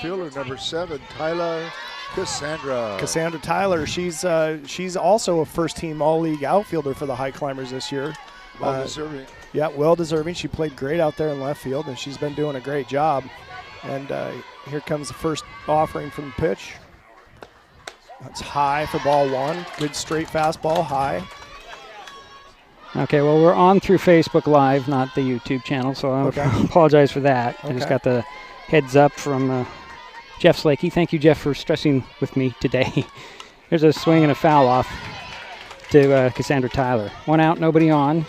outfielder, number 7, Tyler Cassandra. Cassandra Tyler, she's also a first-team All-League outfielder for the Highclimbers this year. Well deserving. Yeah, well deserving. She played great out there in left field, and she's been doing a great job. And here comes the first offering from the pitch. That's high for ball 1. Good straight fastball, high. Okay, well, we're on through Facebook Live, not the YouTube channel, so I apologize for that. I just got the heads up from Jeff Slakey. Thank you, Jeff, for stressing with me today. There's a swing and a foul off to Cassandra Tyler. 1 out, nobody on.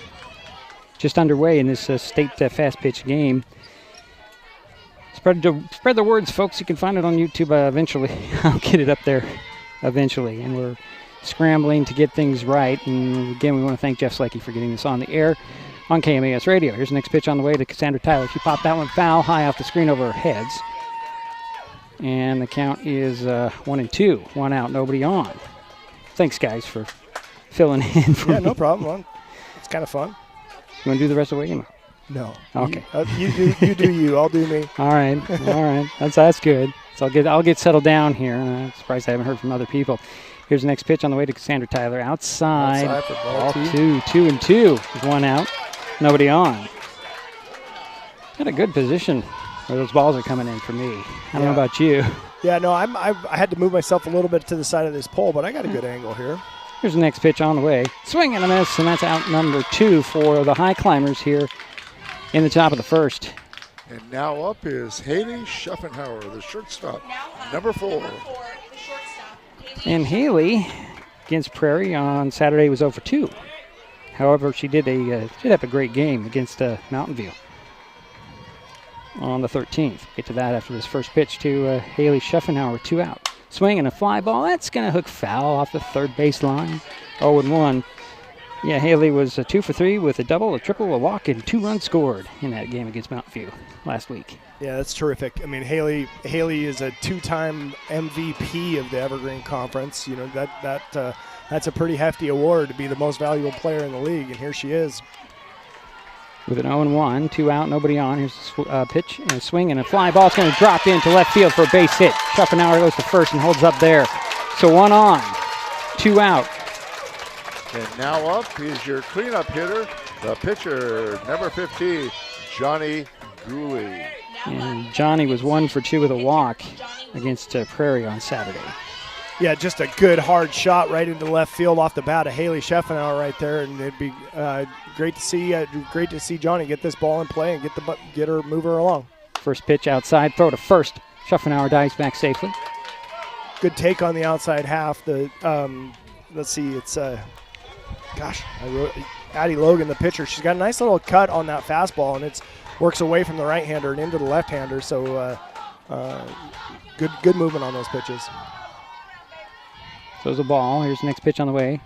Just underway in this state fast pitch game. Spread the words, folks. You can find it on YouTube eventually. I'll get it up there eventually. And we're scrambling to get things right. And again, we want to thank Jeff Slakey for getting this on the air on KMAS Radio. Here's the next pitch on the way to Cassandra Tyler. She popped that one foul high off the screen over her heads. And the count is 1-2. 1 out, nobody on. Thanks, guys, for filling in for me. No problem. Well, it's kind of fun. You want to do the rest of the game? No. Okay. You do you. I'll do me. All right. That's good. So I'll get settled down here. I'm surprised I haven't heard from other people. Here's the next pitch on the way to Cassandra Tyler. Outside for ball 2. 2-2. 1 out. Nobody on. Got a good position where those balls are coming in for me. I don't know about you. Yeah, no, I had to move myself a little bit to the side of this pole, but I got a good angle here. Here's the next pitch on the way. Swing and a miss, and that's out number 2 for the Highclimbers here in the top of the first. And now up is Haley Schuffenhauer, the shortstop, number 4. And Haley against Prairie on Saturday was 0 for 2. However, she did have a great game against Mountain View on the 13th. Get to that after this first pitch to Haley Schuffenhauer, 2 out. Swing and a fly ball. That's going to hook foul off the third base line. 0-1. Yeah, Haley was 2 for 3 with a double, a triple, a walk, and 2 runs scored in that game against Mountain View last week. Yeah, that's terrific. I mean, Haley is a 2-time MVP of the Evergreen Conference. You know, that's a pretty hefty award to be the most valuable player in the league, and here she is. With an 0-1, 2 out, nobody on. Here's the pitch and a swing and a fly ball. It's going to drop into left field for a base hit. Schuffenhauer goes to first and holds up there. So 1 on, 2 out. And now up is your cleanup hitter, the pitcher, number 15, Johnny Gooley. And Johnny was 1 for 2 with a walk against Prairie on Saturday. Yeah, just a good hard shot right into left field off the bat of Haley Schuffenhauer right there, and it'd be great to see Johnny get this ball in play and move her along. First pitch outside, throw to first. Schuffenhauer dives back safely. Good take on the outside half. Let's see, it's Addie Logan, the pitcher. She's got a nice little cut on that fastball, and it works away from the right-hander and into the left-hander. So good movement on those pitches. Throws a ball. Here's the next pitch on the way.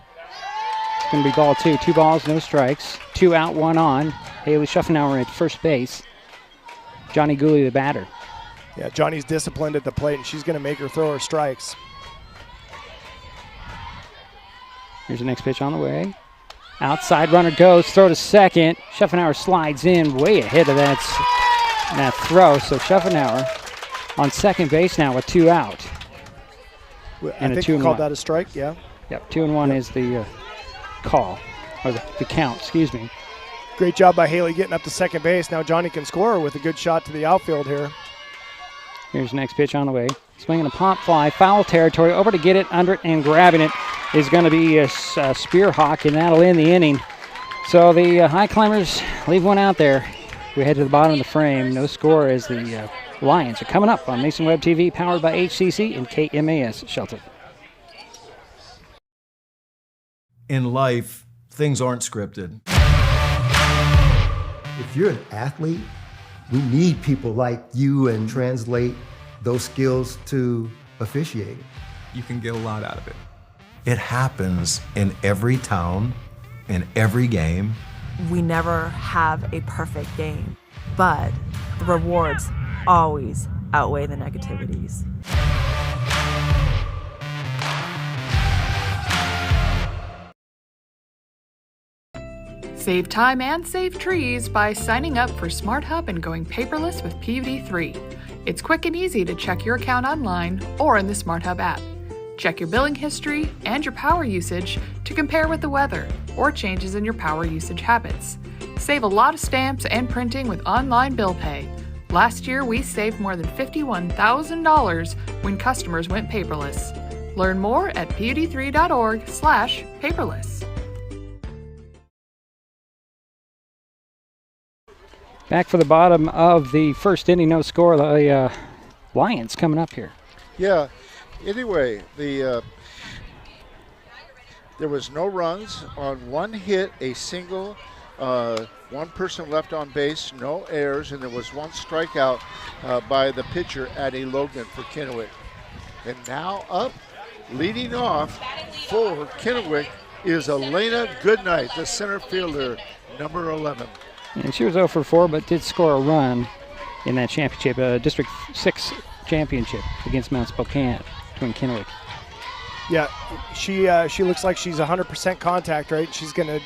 It's going to be ball 2. 2 balls, no strikes. 2 out, 1 on. Haley Schuffenhauer at first base. Johnny Gooley, the batter. Yeah, Johnny's disciplined at the plate, and she's going to make her throw her strikes. Here's the next pitch on the way. Outside runner goes, throw to second. Schuffenhauer slides in way ahead of that throw. So Schuffenhauer on second base now with 2 out. I think you called that a strike, yeah. Yep, 2-1 is the call, or the count, excuse me. Great job by Haley getting up to second base. Now Johnny can score with a good shot to the outfield here. Here's the next pitch on the way. Swinging a pop fly, foul territory, over to get it, under it, and grabbing it is going to be a spear hawk, and that'll end the inning. So the Highclimbers leave one out there. We head to the bottom of the frame. No score as the Lions are coming up on Mason Web TV, powered by HCC and KMAS Shelton. In life, things aren't scripted. If you're an athlete, we need people like you and translate those skills to officiating. You can get a lot out of it. It happens in every town, in every game. We never have a perfect game, but the rewards always outweigh the negativities. Save time and save trees by signing up for Smart Hub and going paperless with PVD3. It's quick and easy to check your account online or in the Smart Hub app. Check your billing history and your power usage to compare with the weather or changes in your power usage habits. Save a lot of stamps and printing with online bill pay. Last year, we saved more than $51,000 when customers went paperless. Learn more at pud3.org/paperless. Back for the bottom of the first inning, no score. The Lions coming up here. Yeah. Anyway, there was no runs on one hit, a single, one person left on base, no errors, and there was one strikeout by the pitcher, Addie Logan, for Kennewick. And now up, leading off for Kennewick is Elena Goodnight, the center fielder, number 11. And she was 0 for 4, but did score a run in that championship, District 6 championship against Mount Spokane between Kennewick. Yeah, she looks like she's 100% contact, right? She's gonna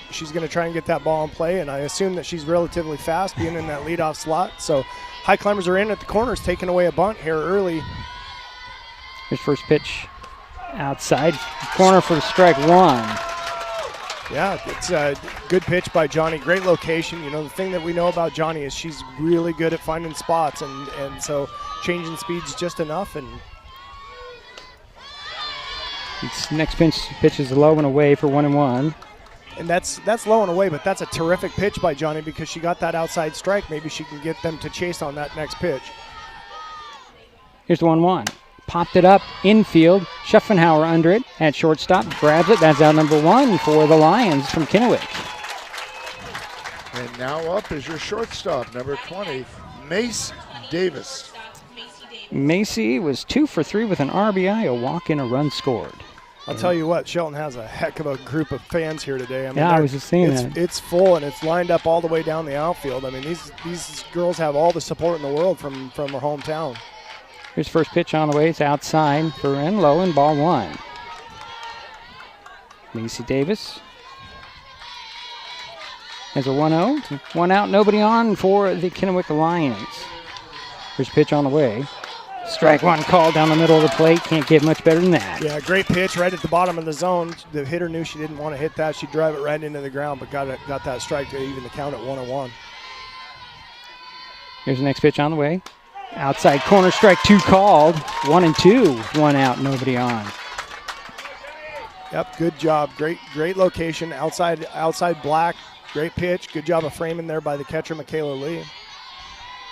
try and get that ball in play, and I assume that she's relatively fast, being in that leadoff slot. So, Highclimbers are in at the corners, taking away a bunt here early. Here's first pitch outside corner for strike one. Yeah, it's a good pitch by Johnny. Great location. You know, the thing that we know about Johnny is she's really good at finding spots, and so changing speeds just enough. And its next pitch is low and away for 1-1. And that's low and away, but that's a terrific pitch by Johnny because she got that outside strike. Maybe she can get them to chase on that next pitch. Here's the 1-1. Popped it up infield. Schuffenhauer under it at shortstop. Grabs it. That's out number 1 for the Lions from Kennewick. And now up is your shortstop, number 20, Mace Davis. Macy was 2 for 3 with an RBI, a walk, and a run scored. I'll tell you what, Shelton has a heck of a group of fans here today. I mean, I was just seeing that. It's full, and it's lined up all the way down the outfield. I mean, these girls have all the support in the world from her hometown. Here's first pitch on the way. It's outside for low and ball 1. Macy Davis has a 1-0. 1 out, nobody on for the Kennewick Lions. Here's pitch on the way. Strike one called down the middle of the plate. Can't get much better than that. Yeah, great pitch right at the bottom of the zone. The hitter knew she didn't want to hit that. She'd drive it right into the ground, but got that strike to even the count at 1-1. Here's the next pitch on the way. Outside corner, strike 2 called. 1-2. 1 out, nobody on. Yep, good job. Great location. Outside black. Great pitch. Good job of framing there by the catcher, Michaela Lee.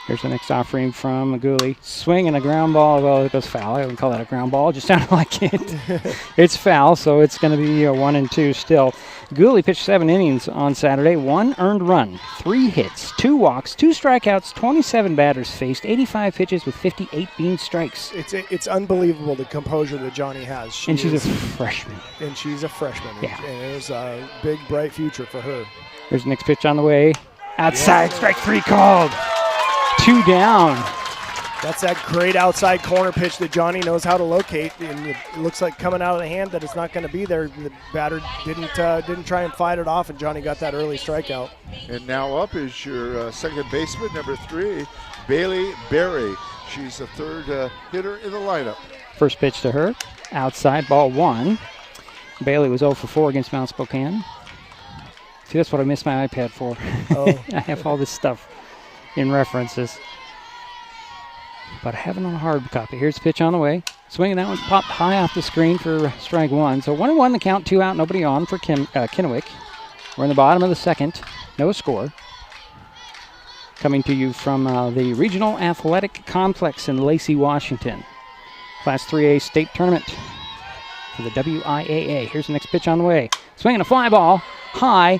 Here's the next offering from Maguli. Swing and a ground ball. Well, it goes foul. I wouldn't call that a ground ball. It just sounded like it. It's foul, so it's going to be 1-2 still. Gooley pitched 7 innings on Saturday. 1 earned run, 3 hits, 2 walks, 2 strikeouts, 27 batters faced, 85 pitches with 58 bean strikes. It's unbelievable the composure that Johnny has. She's a freshman. And she's a freshman. Yeah. And there's a big, bright future for her. Here's the next pitch on the way. Outside, strike 3 called. 2 down. That's that great outside corner pitch that Johnny knows how to locate, and it looks like coming out of the hand that it's not going to be there. The batter didn't try and fight it off, and Johnny got that early strikeout. And now up is your second baseman, number 3, Bailey Berry. She's the third hitter in the lineup. First pitch to her, outside, ball 1. Bailey was 0 for 4 against Mount Spokane. See, that's what I missed my iPad for. Oh. I have all this stuff in references, but I have it on a hard copy. Here's the pitch on the way. Swinging, that one's popped high off the screen for strike 1. So 1-1 the count, 2 out, nobody on for Kennewick. We're in the bottom of the second, no score. Coming to you from the Regional Athletic Complex in Lacey, Washington. Class 3A state tournament for the WIAA. Here's the next pitch on the way. Swinging a fly ball, high.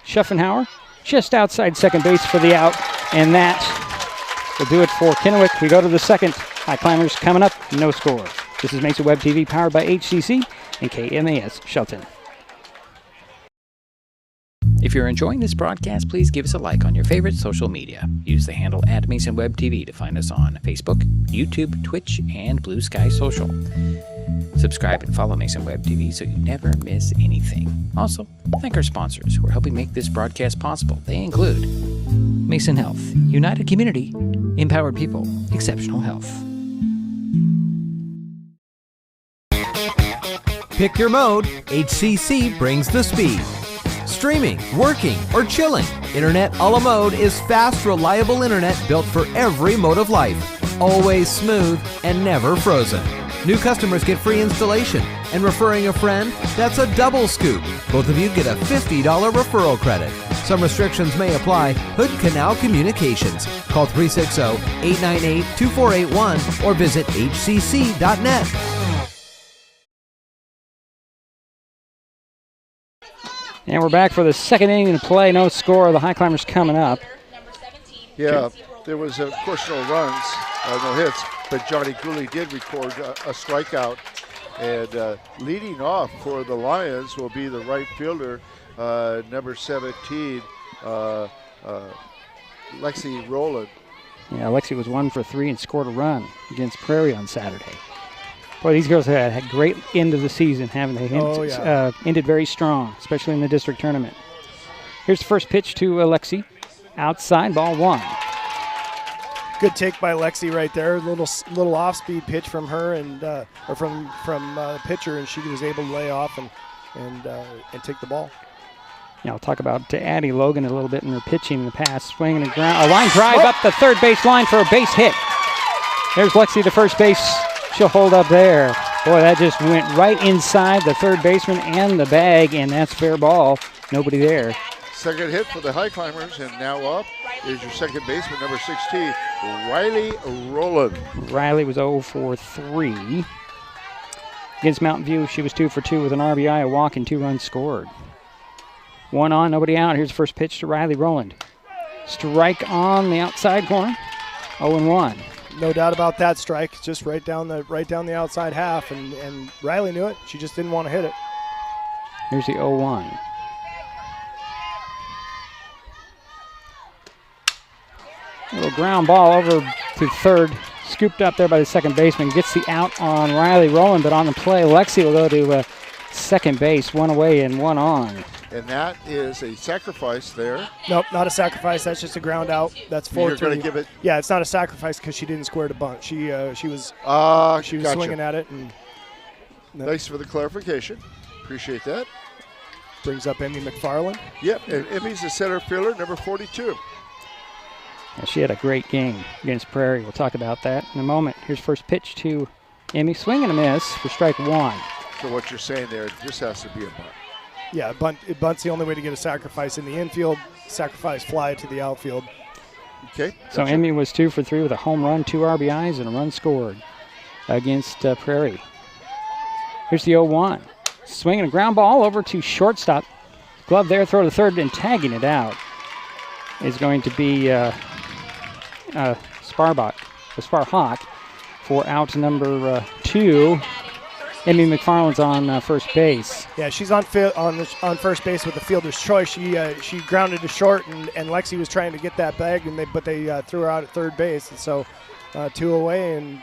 Schuffenhauer just outside second base for the out, and that will do it for Kennewick. We go to the second. Highclimbers coming up, no score. This is Mesa Web TV powered by HCC and KMAS Shelton. If you're enjoying this broadcast, please give us a like on your favorite social media. Use the handle @MasonWebTV to find us on Facebook, YouTube, Twitch, and Blue Sky Social. Subscribe and follow Mason Web TV so you never miss anything. Also, thank our sponsors who are helping make this broadcast possible. They include Mason Health, United Community, Empowered people, exceptional health. Pick your mode, HCC brings the speed. Streaming, working, or chilling, Internet a la mode is fast, reliable internet built for every mode of life. Always smooth and never frozen. New customers get free installation, and referring a friend, that's a double scoop. Both of you get a $50 referral credit. Some restrictions may apply. Hood Canal Communications. Call 360-898-2481 or visit hcc.net. And we're back for the second inning to play. No score. The Highclimbers coming up. Yeah, there was, of course, no runs, no hits, but Johnny Gooley did record a strikeout. And leading off for the Lions will be the right fielder, number 17, Lacey Rowland. Yeah, Lexi was 1 for 3 and scored a run against Prairie on Saturday. Boy, these girls had a great end of the season, haven't they? Ended very strong, especially in the district tournament. Here's the first pitch to Lexi. Outside, ball 1. Good take by Lexi right there. Little off-speed pitch from her and or from the pitcher, and she was able to lay off and take the ball. Yeah, I'll talk about Addie Logan a little bit in her pitching in the past. Swinging the ground, a line drive up the third base line for a base hit. There's Lexi to first base. She'll hold up there. Boy, that just went right inside the third baseman and the bag, and that's fair ball. Nobody there. Second hit for the Highclimbers, and now up is your second baseman, number 16, Riley Rowland. Riley was 0 for 3. Against Mountain View, she was 2 for 2 with an RBI, a walk, and 2 runs scored. 1 on, nobody out. Here's the first pitch to Riley Rowland. Strike on the outside corner. 0-1. No doubt about that strike. Just right down the outside half, and Riley knew it. She just didn't want to hit it. Here's the 0-1. A little ground ball over to third. Scooped up there by the second baseman. Gets the out on Riley Rowland, but on the play, Lexi will go to second base. 1 away and 1 on. And that is a sacrifice there. Nope, not a sacrifice. That's just a ground out. That's 4-3. You're going to give it. Yeah, it's not a sacrifice because she didn't square the bunt. She was gotcha. swinging at it. And thanks for the clarification. Appreciate that. Brings up Emmy McFarland. Yep, and Emmy's the center fielder, number 42. Well, she had a great game against Prairie. We'll talk about that in a moment. Here's first pitch to Emmy. Swing and a miss for strike 1. So what you're saying there, it just has to be a bunt. Yeah, bunt's the only way to get a sacrifice in the infield. Sacrifice fly to the outfield. Okay. So Emmy was 2 for 3 with a home run, 2 RBIs, and a run scored against Prairie. Here's the 0-1. Swinging a ground ball over to shortstop. Glove there, throw to third, and tagging it out is going to be Sparhawk for out number 2. Emmy McFarland's on first base. Yeah, she's on first base with the fielder's choice. She grounded to short, and Lexi was trying to get that bag, but they threw her out at third base. And so 2 away, and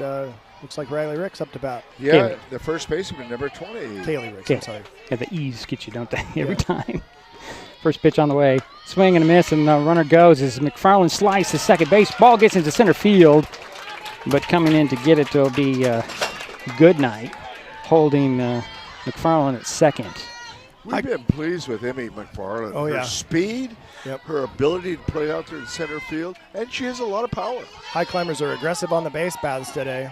looks like Riley Ricks up to bat. Yeah, Kaylee. The first baseman, number 20. Kaylee Ricks, I'm sorry. Yeah, the E's get you, don't they, every time. First pitch on the way. Swing and a miss, and the runner goes as McFarland slices to second base. Ball gets into center field, but coming in to get it will be Goodnight, holding McFarland at second. We've been pleased with Emmy McFarland. Oh, yeah. Her speed, her ability to play out there in center field, and she has a lot of power. Highclimbers are aggressive on the base paths today.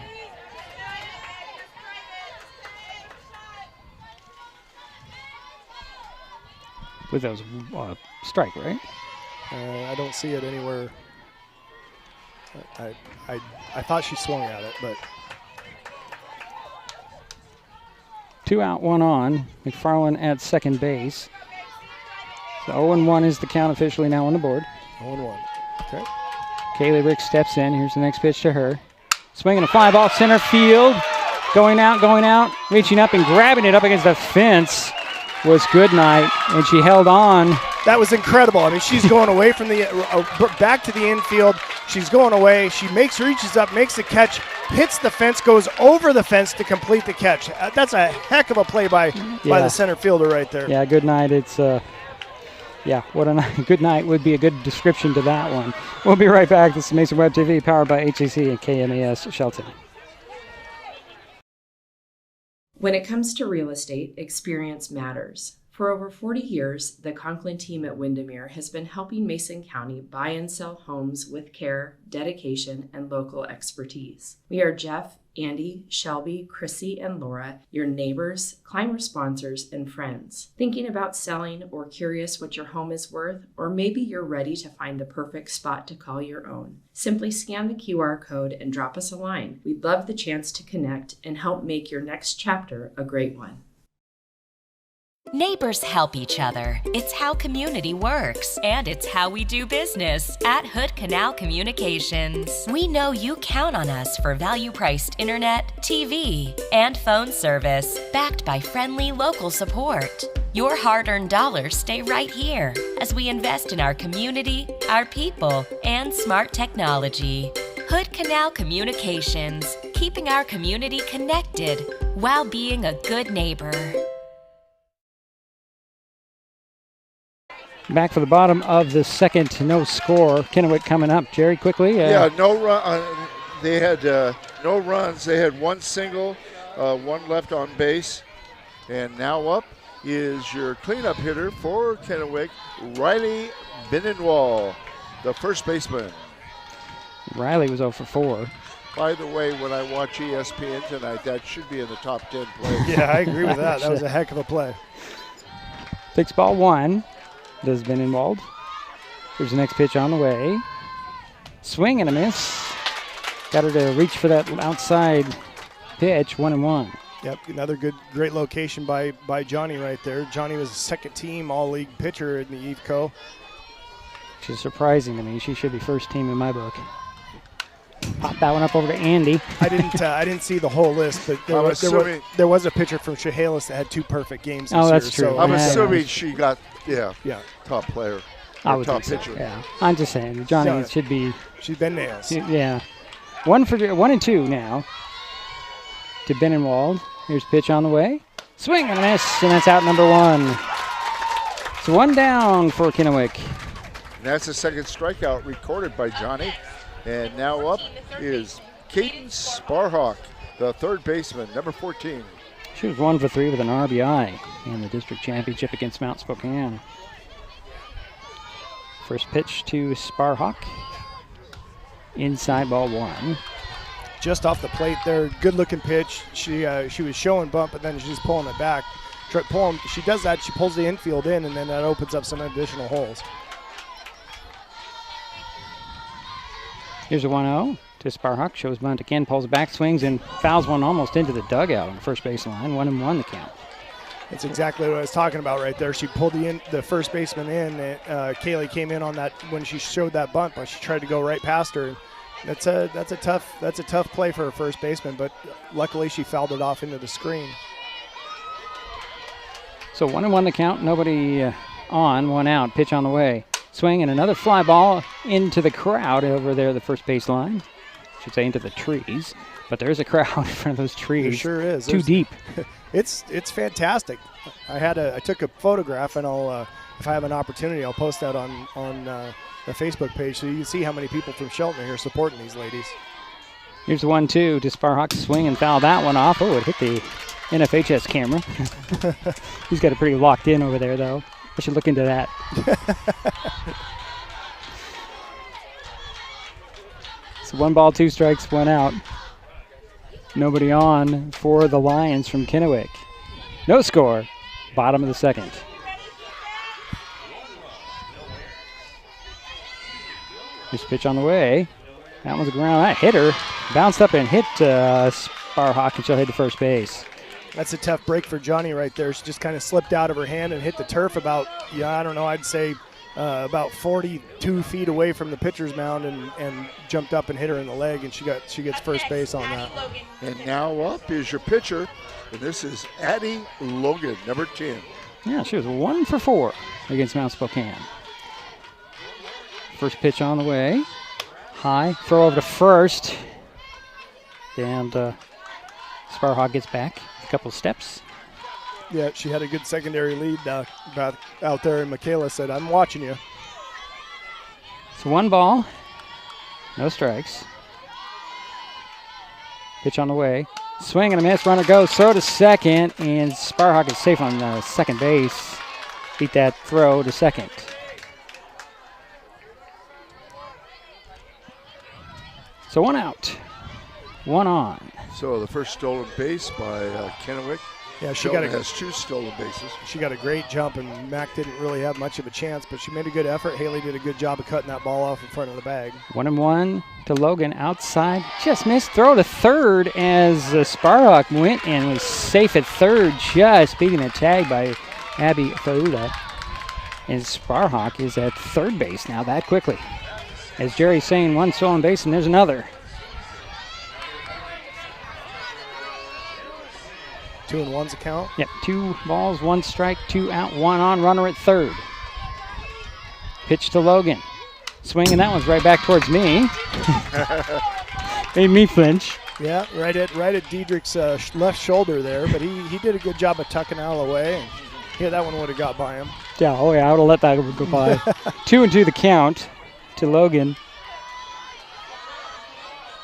With those strike, right? I don't see it anywhere. I thought she swung at it, but 2 out, 1 on. McFarland at second base. So 0-1 is the count officially now on the board. 0-1. Okay. Kaylee Ricks steps in. Here's the next pitch to her. Swinging a fly ball center field. Going out, reaching up and grabbing it up against the fence was Goodnight, and she held on. That was incredible. I mean, she's going away from the back to the infield. She's going away. She reaches up, makes the catch, hits the fence, goes over the fence to complete the catch. That's a heck of a play by the center fielder right there. Yeah, Goodnight. It's Yeah, what a good night would be a good description to that one. We'll be right back. This is Mason Web TV, powered by HCC and KMAS Shelton. When it comes to real estate, experience matters. For over 40 years, the Conklin team at Windermere has been helping Mason County buy and sell homes with care, dedication, and local expertise. We are Jeff, Andy, Shelby, Chrissy, and Laura, your neighbors, climber sponsors, and friends. Thinking about selling or curious what your home is worth, or maybe you're ready to find the perfect spot to call your own. Simply scan the QR code and drop us a line. We'd love the chance to connect and help make your next chapter a great one. Neighbors help each other. It's how community works, and it's how we do business at Hood Canal Communications. We know you count on us for value-priced internet, TV, and phone service, backed by friendly local support. Your hard-earned dollars stay right here as we invest in our community, our people, and smart technology. Hood Canal Communications, keeping our community connected while being a good neighbor. Back for the bottom of the second, no score. Kennewick coming up. Jerry, quickly. No run. They had no runs. They had one single, one left on base. And now up is your cleanup hitter for Kennewick, Riley Binnenwall, the first baseman. Riley was 0 for 4. By the way, when I watch ESPN tonight, that should be in the top 10 plays. Yeah, I agree with that. That was a heck of a play. Takes ball 1. Does Binnenwald. Here's the next pitch on the way. Swing and a miss. Got her to reach for that outside pitch, 1-1. Yep, another great location by Johnny right there. Johnny was a second-team all-league pitcher in the EVCO. Which is surprising to me. She should be first team in my book. Pop that one up over to Andy. I didn't see the whole list, but there was a pitcher from Chehalis that had 2 perfect games this year. That's true. So I'm assuming she got, top player. I would top think pitcher. so, yeah. I'm just saying, Johnny should be. She's been nails. Yeah. 1 and 2 now to Binnenwald. Here's pitch on the way. Swing and a miss, and that's out number 1. So 1 down for Kennewick. And that's the second strikeout recorded by Johnny. And now up is Kaden Sparhawk, the third baseman, number 14. She was 1 for 3 with an RBI in the district championship against Mount Spokane. First pitch to Sparhawk. Inside ball 1. Just off the plate there, good looking pitch. She was showing bump, but then she's pulling it back. She does that, she pulls the infield in, and then that opens up some additional holes. Here's a 1-0 to Sparhawk. Shows bunt again, pulls it back, swings, and fouls one almost into the dugout on the first base line. 1-1 the count. That's exactly what I was talking about right there. She pulled the first baseman in. Kaylee came in on that when she showed that bunt, but she tried to go right past her. That's a tough play for a first baseman, but luckily she fouled it off into the screen. So 1-1 the count. Nobody on, 1 out. Pitch on the way. Swing and another fly ball into the crowd over there, the first base line. I should say into the trees, but there's a crowd in front of those trees. There sure is. Too deep. It's fantastic. I took a photograph, and I'll if I have an opportunity, I'll post that on the Facebook page so you can see how many people from Shelton are here supporting these ladies. Here's the 1-2 to Sparhawk. Swing and foul that one off. Oh, it hit the NFHS camera. He's got it pretty locked in over there, though. I should look into that. So 1 ball, 2 strikes, 1 out. Nobody on for the Lions from Kennewick. No score. Bottom of the second. This pitch on the way. That one's a ground. That hit her. Bounced up and hit Sparhawk, and she'll head to first base. That's a tough break for Johnny right there. She just kind of slipped out of her hand and hit the turf about, I'd say about 42 feet away from the pitcher's mound and jumped up and hit her in the leg, and she gets first base on that. And now up is your pitcher, and this is Addie Logan, number 10. Yeah, she was 1 for 4 against Mount Spokane. First pitch on the way. High, throw over to first. And Sparhawk gets back a couple steps. Yeah, she had a good secondary lead back out there, and Michaela said, "I'm watching you." It's 1 ball, no strikes. Pitch on the way. Swing and a miss. Runner goes. Throw to second, and Sparhawk is safe on second base. Beat that throw to second. So 1 out, 1 on. So the first stolen base by Kennewick. Yeah, Shelton has 2 stolen bases. She got a great jump, and Mac didn't really have much of a chance, but she made a good effort. Haley did a good job of cutting that ball off in front of the bag. 1-1 to Logan outside. Just missed. Throw to third as Sparhawk went and was safe at third, just beating a tag by Abby Faula. And Sparhawk is at third base now that quickly. As Jerry's saying, 1 stolen base, and there's another. 2-1's a count. Yep, 2 balls, 1 strike, 2 out, 1 on, runner at third. Pitch to Logan. Swing, and that one's right back towards me. Made me flinch. Yeah, right at Diedrich's left shoulder there, but he did a good job of tucking out of the way. And yeah, that one would have got by him. Yeah, oh yeah, I would have let that go by. 2-2 the count to Logan.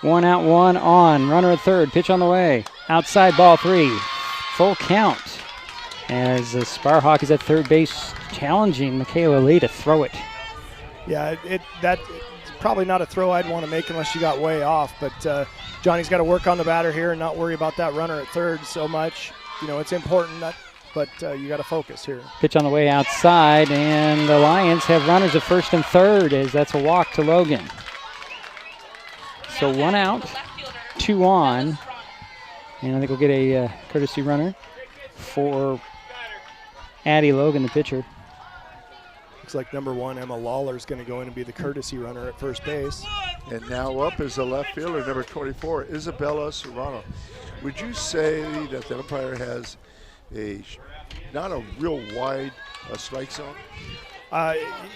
1 out, 1 on. Runner at third. Pitch on the way. Outside, ball 3. Full count as Sparhawk is at third base, challenging Michaela Lee to throw it. Yeah, that's probably not a throw I'd want to make unless you got way off, but Johnny's got to work on the batter here and not worry about that runner at third so much. You know, it's important, but you got to focus here. Pitch on the way outside, and the Lions have runners at first and third as that's a walk to Logan. So 1 out, 2 on. And I think we'll get a courtesy runner for Addie Logan, the pitcher. Looks like number 1, Emma Lawler, is going to go in and be the courtesy runner at first base. And now up is the left fielder, number 24, Isabella Serrano. Would you say that the umpire has not a real wide strike zone?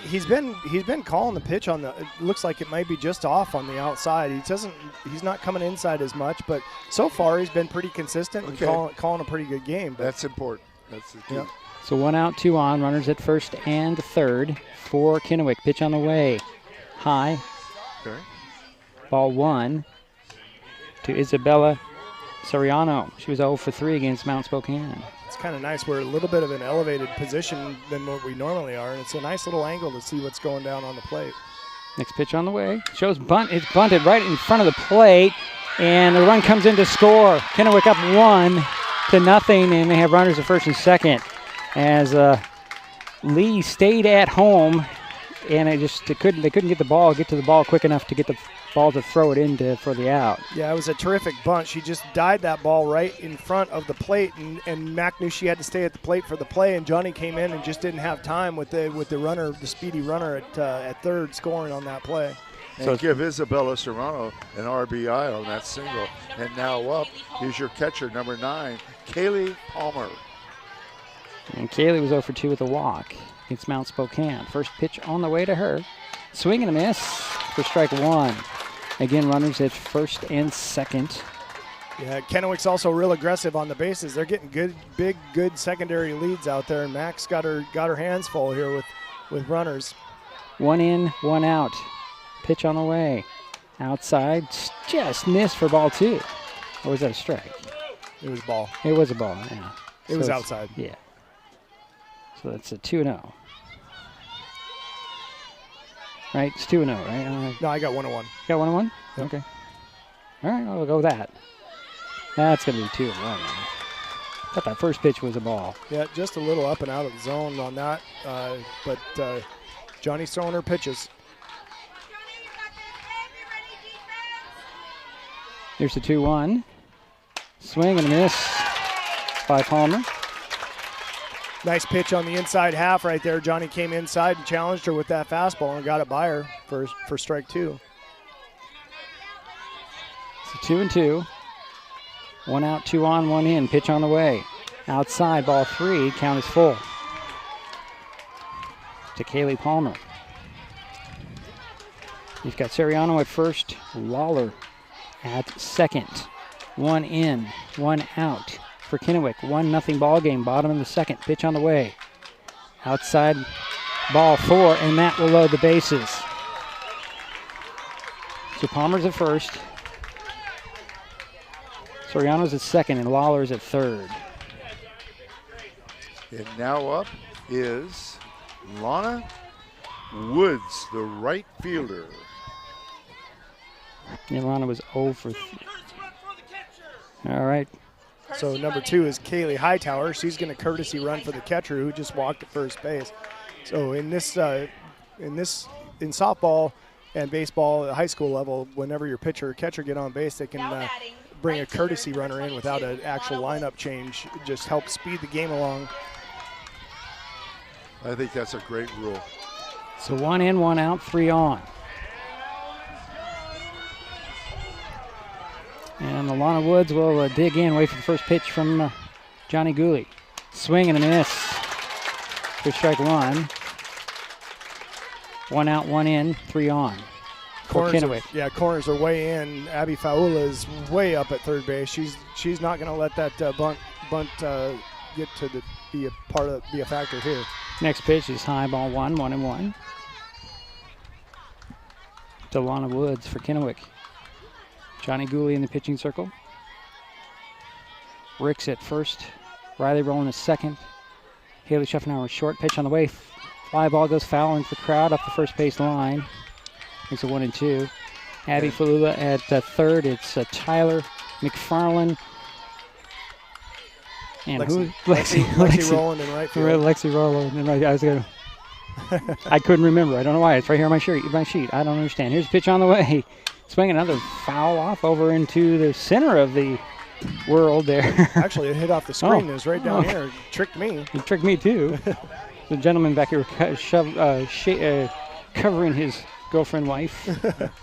He's been calling the pitch on the. It looks like it might be just off on the outside. He's not coming inside as much, but so far he's been pretty consistent and calling a pretty good game. But that's important. That's the key. Yeah. So 1 out, 2 on. Runners at first and third for Kennewick. Pitch on the way. High. Okay. Ball 1 to Isabella Soriano. She was 0 for 3 against Mount Spokane. It's kind of nice. We're a little bit of an elevated position than what we normally are, and it's a nice little angle to see what's going down on the plate. Next pitch on the way. Shows bunt. It's bunted right in front of the plate, and the run comes in to score. Kennewick up 1-0, and they have runners at first and second. As Lee stayed at home, and they couldn't get to the ball quick enough to get the ball to throw it in for the out. Yeah, it was a terrific bunt. She just died that ball right in front of the plate, and Mac knew she had to stay at the plate for the play, and Johnny came in and just didn't have time with the runner, the speedy runner at third, scoring on that play. And give Isabella Serrano an RBI on that single. And now up is your catcher, number 9, Kaylee Palmer. And Kaylee was 0 for 2 with a walk against Mount Spokane. First pitch on the way to her. Swing and a miss for strike 1. Again, runners at first and second. Yeah, Kennewick's also real aggressive on the bases. They're getting good secondary leads out there, and Mac's got her hands full here with runners. 1 in, 1 out. Pitch on the way. Outside, just missed for ball 2. Or was that a strike? It was ball. It was a ball, yeah. It was outside. Yeah. So that's a 2-0. Right, it's 2-0, right? No, I got 1-1. You got 1-1? Yep. Okay. All right, I'll go with that. That's going to be 2-1. Thought that first pitch was a ball. Yeah, just a little up and out of the zone on that. But Johnny's throwing her pitches. Here's the 2-1. Swing and a miss by Palmer. Nice pitch on the inside half right there. Johnny came inside and challenged her with that fastball and got it by her for strike 2. It's a 2-2. 1 out, 2 on, 1 in. Pitch on the way. Outside, ball 3. Count is full. To Kaylee Palmer. You've got Soriano at first. Lawler at second. 1 in, 1 out. for Kennewick. 1-0 ball game. Bottom of the second. Pitch on the way. Outside ball 4, and that will load the bases. So Palmer's at first. Soriano's at second, and Lawler's at third. And now up is Lana Woods, the right fielder. And Lana was 0 for 3. All right. So number 2 is Kaylee Hightower. She's going to courtesy run for the catcher who just walked at first base. So in softball and baseball at high school level, whenever your pitcher or catcher get on base, they can bring a courtesy runner in without an actual lineup change. It just helps speed the game along. I think that's a great rule. So 1 in, 1 out, 3 on. And Alana Woods will dig in, wait for the first pitch from Johnny Gooley. Swing and a miss for strike 1. 1 out, 1 in, 3 on. Corners are way in. Abby Faula is way up at third base. She's not going to let that bunt get to be a factor here. Next pitch is high ball 1, 1-1. Delana Woods for Kennewick. Johnny Gooley in the pitching circle. Ricks at first. Riley rolling at second. Haley Schaffenauer short. Pitch on the way. Fly ball goes foul into the crowd up the first base line. Makes it 1-2. Abby Falula at third. It's Tyler McFarland. And Lexi Rowland in right field. Lexi Rowland in right. I couldn't remember. I don't know why. It's right here on my sheet. I don't understand. Here's a pitch on the way. Swing another foul off over into the center of the world there. Actually, it hit off the screen. It was right down here. It tricked me. It tricked me too. The gentleman back here covering his girlfriend, wife.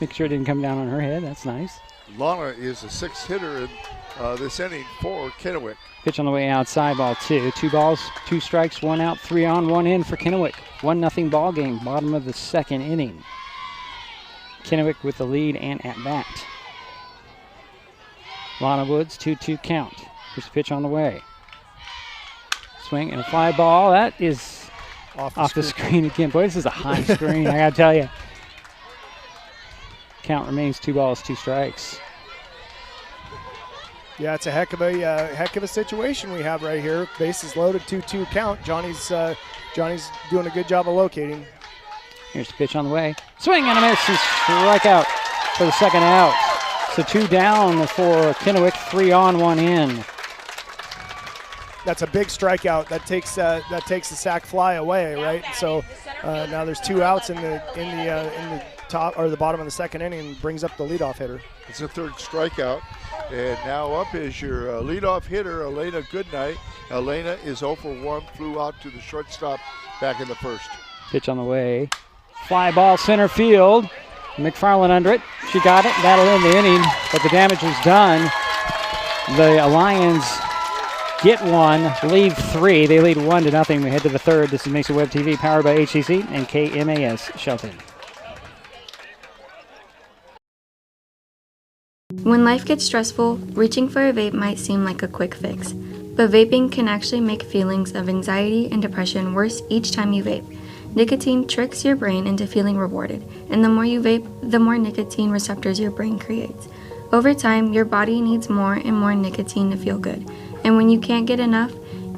Make sure it didn't come down on her head. That's nice. Lana is the 6th hitter in this inning for Kennewick. Pitch on the way outside, ball 2. 2 balls, 2 strikes, 1 out, 3 on, 1 in for Kennewick. 1-0 ball game, bottom of the second inning. Kennewick with the lead and at bat. Lana Woods, 2-2 count. Here's the pitch on the way. Swing and a fly ball. That is off the screen again. Boy, this is a high screen, I gotta tell you. Count remains 2 balls, 2 strikes. Yeah, it's a heck of a situation we have right here. Bases loaded, 2-2 count. Johnny's doing a good job of locating. Here's the pitch on the way. Swing and a miss and strikeout for the second out. So 2 down for Kennewick, 3 on, 1 in. That's a big strikeout. That takes the sac fly away, right? So now there's 2 outs in the top or the bottom of the second inning, and brings up the leadoff hitter. It's a 3rd strikeout. And now up is your leadoff hitter, Elena Goodnight. Elena is 0 for 1, flew out to the shortstop back in the 1st. Pitch on the way. Fly ball center field. McFarland under it. She got it. That'll end the inning, but the damage was done. The Lions get 1, lead 3. They lead 1-0. We head to the 3rd. This is Mesa Web TV, powered by HCC and KMAS Shelton. When life gets stressful, reaching for a vape might seem like a quick fix, but vaping can actually make feelings of anxiety and depression worse each time you vape. Nicotine tricks your brain into feeling rewarded, and the more you vape, the more nicotine receptors your brain creates. Over time, your body needs more and more nicotine to feel good, and when you can't get enough,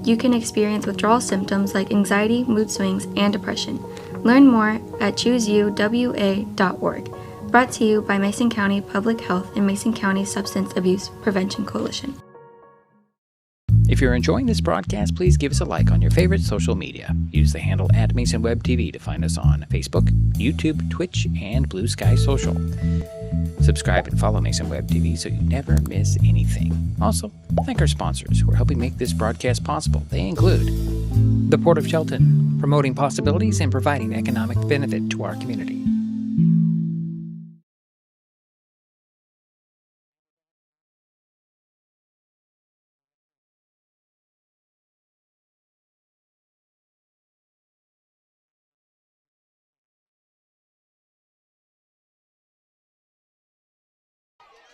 you can experience withdrawal symptoms like anxiety, mood swings, and depression. Learn more at chooseyouwa.org. Brought to you by Mason County Public Health and Mason County Substance Abuse Prevention Coalition. If you're enjoying this broadcast, please give us a like on your favorite social media. Use the handle @MasonWebTV to find us on Facebook, YouTube, Twitch, and Blue Sky Social. Subscribe and follow Mason Web TV so you never miss anything. Also, thank our sponsors who are helping make this broadcast possible. They include the Port of Shelton, promoting possibilities and providing economic benefit to our community.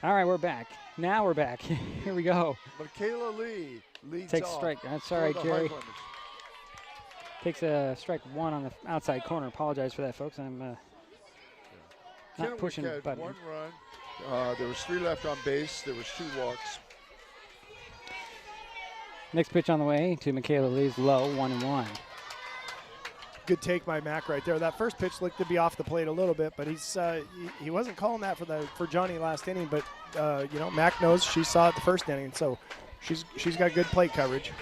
All right, we're back. Now we're back. Here we go. Michaela Lee leads Takes off strike. That's all right, for the Jerry. Highclimbers. Takes a strike one on the outside corner. Apologize for that, folks. I'm not Kennewick pushing the had button. 1 run. There was 3 left on base. There was 2 walks. Next pitch on the way to Michaela Lee's low, 1-1. Good take by Mac right there. That first pitch looked to be off the plate a little bit, but he wasn't calling that for Johnny last inning. But Mac knows she saw it the first inning, so she's got good plate coverage.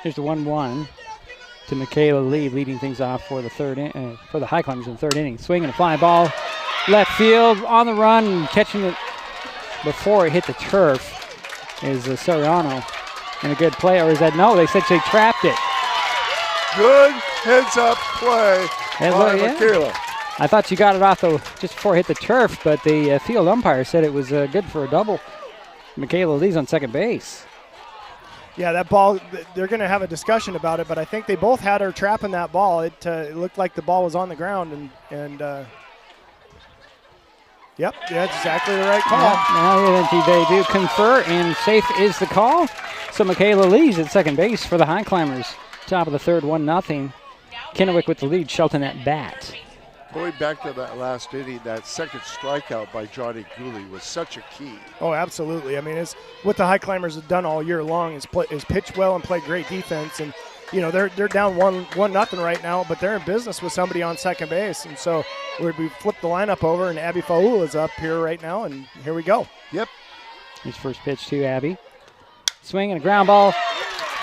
Here's the 1-1 to Michaela Lee, leading things off for the for the Highclimbers in the third inning. Swinging a fly ball, left field on the run, and catching it before it hit the turf is Soriano. And a good play, or is that no? They said she trapped it. Good heads-up play by Michaela. I thought she got it off just before it hit the turf, but the field umpire said it was good for a double. Michaela Lee's on second base. Yeah, that ball, they're going to have a discussion about it, but I think they both had her trapping that ball. It looked like the ball was on the ground, and yep, that's exactly the right call. Now they do confer, and safe is the call. So Michaela Lee's at second base for the Highclimbers. Top of the third, 1-0. Kennewick with the lead, Shelton at bat. Going back to that last inning, that second strikeout by Johnny Gooley was such a key. Oh, absolutely. I mean, it's what the Highclimbers have done all year long is pitch well and play great defense. And, they're down 1-0 right now, but they're in business with somebody on second base. And so we flipped the lineup over, and Abby Faul is up here right now, and here we go. Yep. His first pitch to Abby. Swing and a ground ball.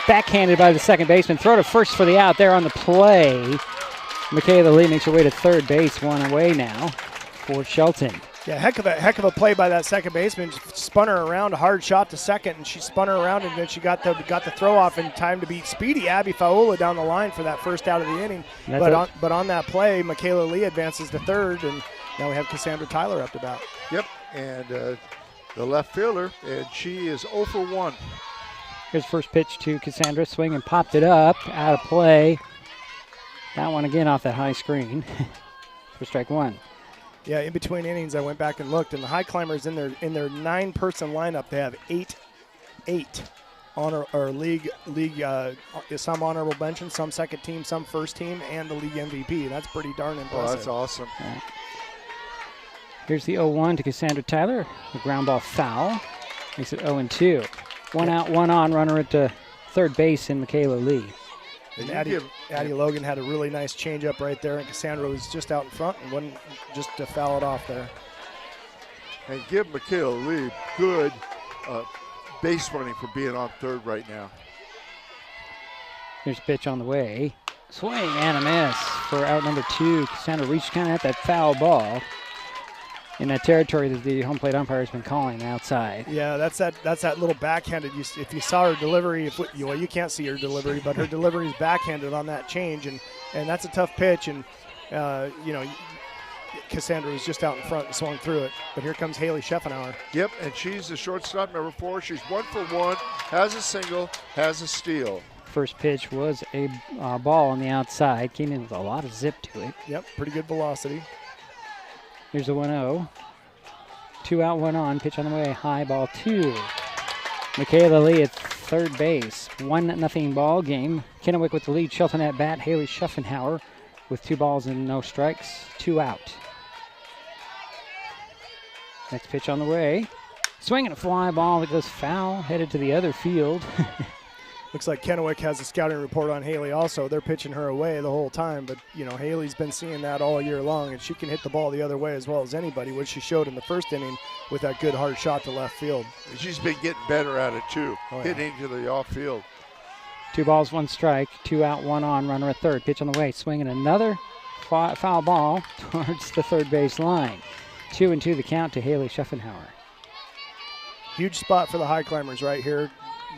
Backhanded by the second baseman. Throw to first for the out there on the play. Michaela Lee makes her way to third base, one away now for Shelton. Yeah, heck of a play by that second baseman. Spun her around, a hard shot to second, and she spun her around, and then she got the throw off in time to beat speedy Abby Faula down the line for that first out of the inning. But on that play, Michaela Lee advances to third, and now we have Cassandra Tyler up to bat. Yep, and the left fielder, and she is 0 for 1. Here's first pitch to Cassandra. Swing and popped it up, out of play. That one again off that high screen for strike one. Yeah, in between innings, I went back and looked, and the Highclimbers in their 9-person lineup, they have eight honor or league some honorable mention, some second team, some first team, and the league MVP. That's pretty darn impressive. Oh, that's awesome. Right. Here's the 0-1 to Cassandra Tyler. The ground ball foul makes it 0-2. One out, one on. Runner at third base in Michaela Lee. And Addie Logan had a really nice changeup right there, and Cassandra was just out in front and wasn't just to foul it off there. And give Michaela Lee good base running for being on third right now. Here's a pitch on the way. Swing and a miss for out number 2. Cassandra reached kind of at that foul ball in that territory that the home plate umpire has been calling outside. Yeah, that's that little backhanded. If you saw her delivery, you can't see her delivery, but her delivery is backhanded on that change, and that's a tough pitch. And Cassandra was just out in front and swung through it. But here comes Haley Scheffenauer. Yep, and she's the shortstop, number 4. She's 1 for 1, has a single, has a steal. First pitch was a ball on the outside. Came in with a lot of zip to it. Yep, pretty good velocity. Here's a 1-0. 2 out, 1 on. Pitch on the way. High ball 2. Michaela Lee at third base. 1-0 ball game. Kennewick with the lead. Shelton at bat. Haley Scheffenauer with 2 balls and no strikes. 2 out. Next pitch on the way. Swinging a fly ball that goes foul. Headed to the other field. Looks like Kennewick has a scouting report on Haley also. They're pitching her away the whole time, but, Haley's been seeing that all year long, and she can hit the ball the other way as well as anybody, which she showed in the first inning with that good hard shot to left field. She's been getting better at it, too, hitting to the off field. 2 balls, 1 strike, 2 out, 1 on, runner at third. Pitch on the way, swinging another foul ball towards the third base line. 2-2 the count to Haley Scheffenauer. Huge spot for the Highclimbers right here.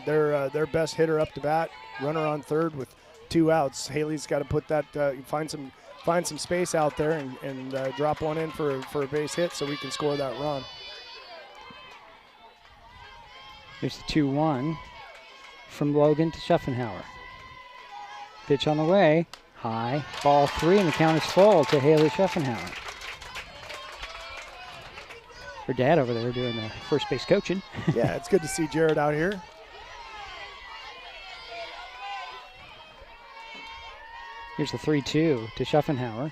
Their best hitter up to bat, runner on third with 2 outs. Haley's got to put that find some space out there and drop one in for a base hit so we can score that run. Here's the 2-1 from Logan to Scheffenauer. Pitch on the way, high, ball 3, and the count is full to Haley Scheffenauer. her dad over there doing the first base coaching. Yeah, it's good to see Jared out here. Here's the 3-2 to Schuffenhauer.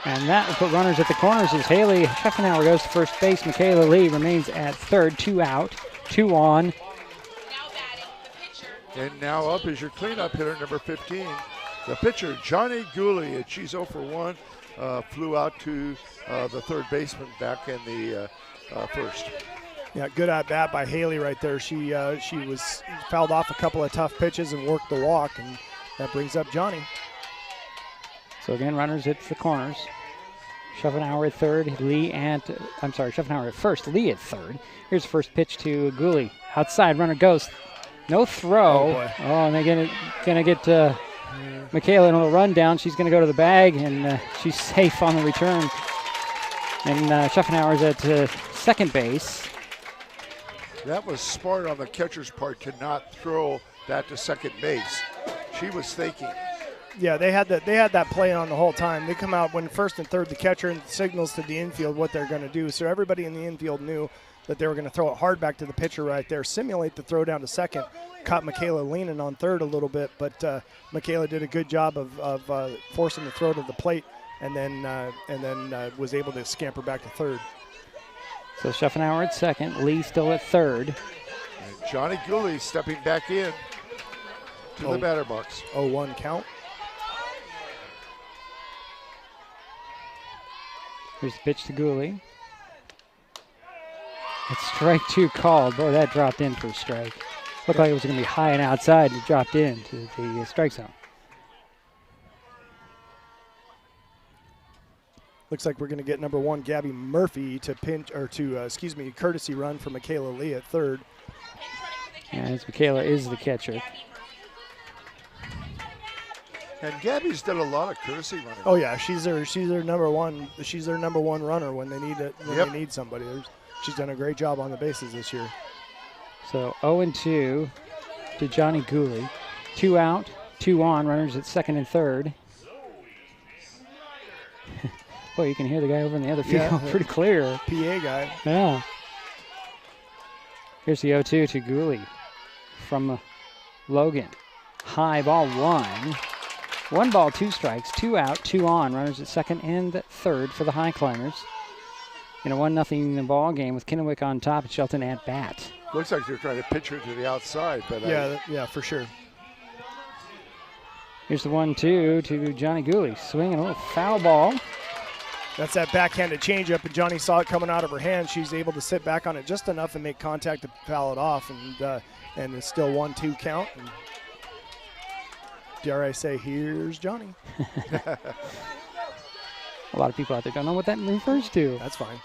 And that will put runners at the corners as Haley Schuffenhauer goes to first base. Michaela Lee remains at third. 2 out, 2 on. And now up is your cleanup hitter, number 15. The pitcher, Johnny Gooley, and she's 0 for 1. Flew out to the third baseman back in the first. Yeah, good at bat by Haley right there. She was fouled off a couple of tough pitches and worked the walk, and that brings up Johnny. So again, runners at the corners. Schuffenhauer at third, Schuffenhauer at first, Lee at third. Here's the first pitch to Gooley. Outside, runner goes. No throw. And they're gonna get Michaela in a little rundown. She's gonna go to the bag, and she's safe on the return. And Schuffenhauer's at second base. That was smart on the catcher's part to not throw that to second base. She was thinking. Yeah, they had that play on the whole time. They come out when first and third, the catcher signals to the infield what they're going to do. So everybody in the infield knew that they were going to throw it hard back to the pitcher right there, simulate the throw down to second. Caught Michaela leaning on third a little bit, but Michaela did a good job of forcing the throw to the plate, and then was able to scamper back to third. So Schuffenhauer at second, Lee still at third. And Johnny Gooley stepping back in to the batter box. 0-1 count. Here's the pitch to Gooley. It's strike 2 called. Boy, that dropped in for a strike. Looked like it was going to be high and outside, and it dropped in to the strike zone. Looks like we're going to get number 1, Gabby Murphy, to courtesy run for Michaela Lee at third. As Michaela is the catcher. And Gabby's done a lot of courtesy running. Oh yeah, she's their number one. She's their number 1 runner when they need it. They need somebody. She's done a great job on the bases this year. So 0-2 to Johnny Gooley. 2 out, 2 on. Runners at second and third. Boy, you can hear the guy over in the other field pretty clear. PA guy. Yeah. Here's the 0-2 to Gooley from Logan. High ball 1. 1 ball, 2 strikes, 2 out, 2 on. Runners at second and third for the Highclimbers. In a 1-0 ball game with Kennewick on top and Shelton at bat. Looks like they're trying to pitch her to the outside. But yeah, for sure. Here's the 1-2 to Johnny Gooley. Swinging a little foul ball. That's that backhanded changeup, and Johnny saw it coming out of her hand. She's able to sit back on it just enough and make contact to foul it off, and it's still 1-2 count. And dare I say, here's Johnny. A lot of people out there don't know what that refers to. That's fine.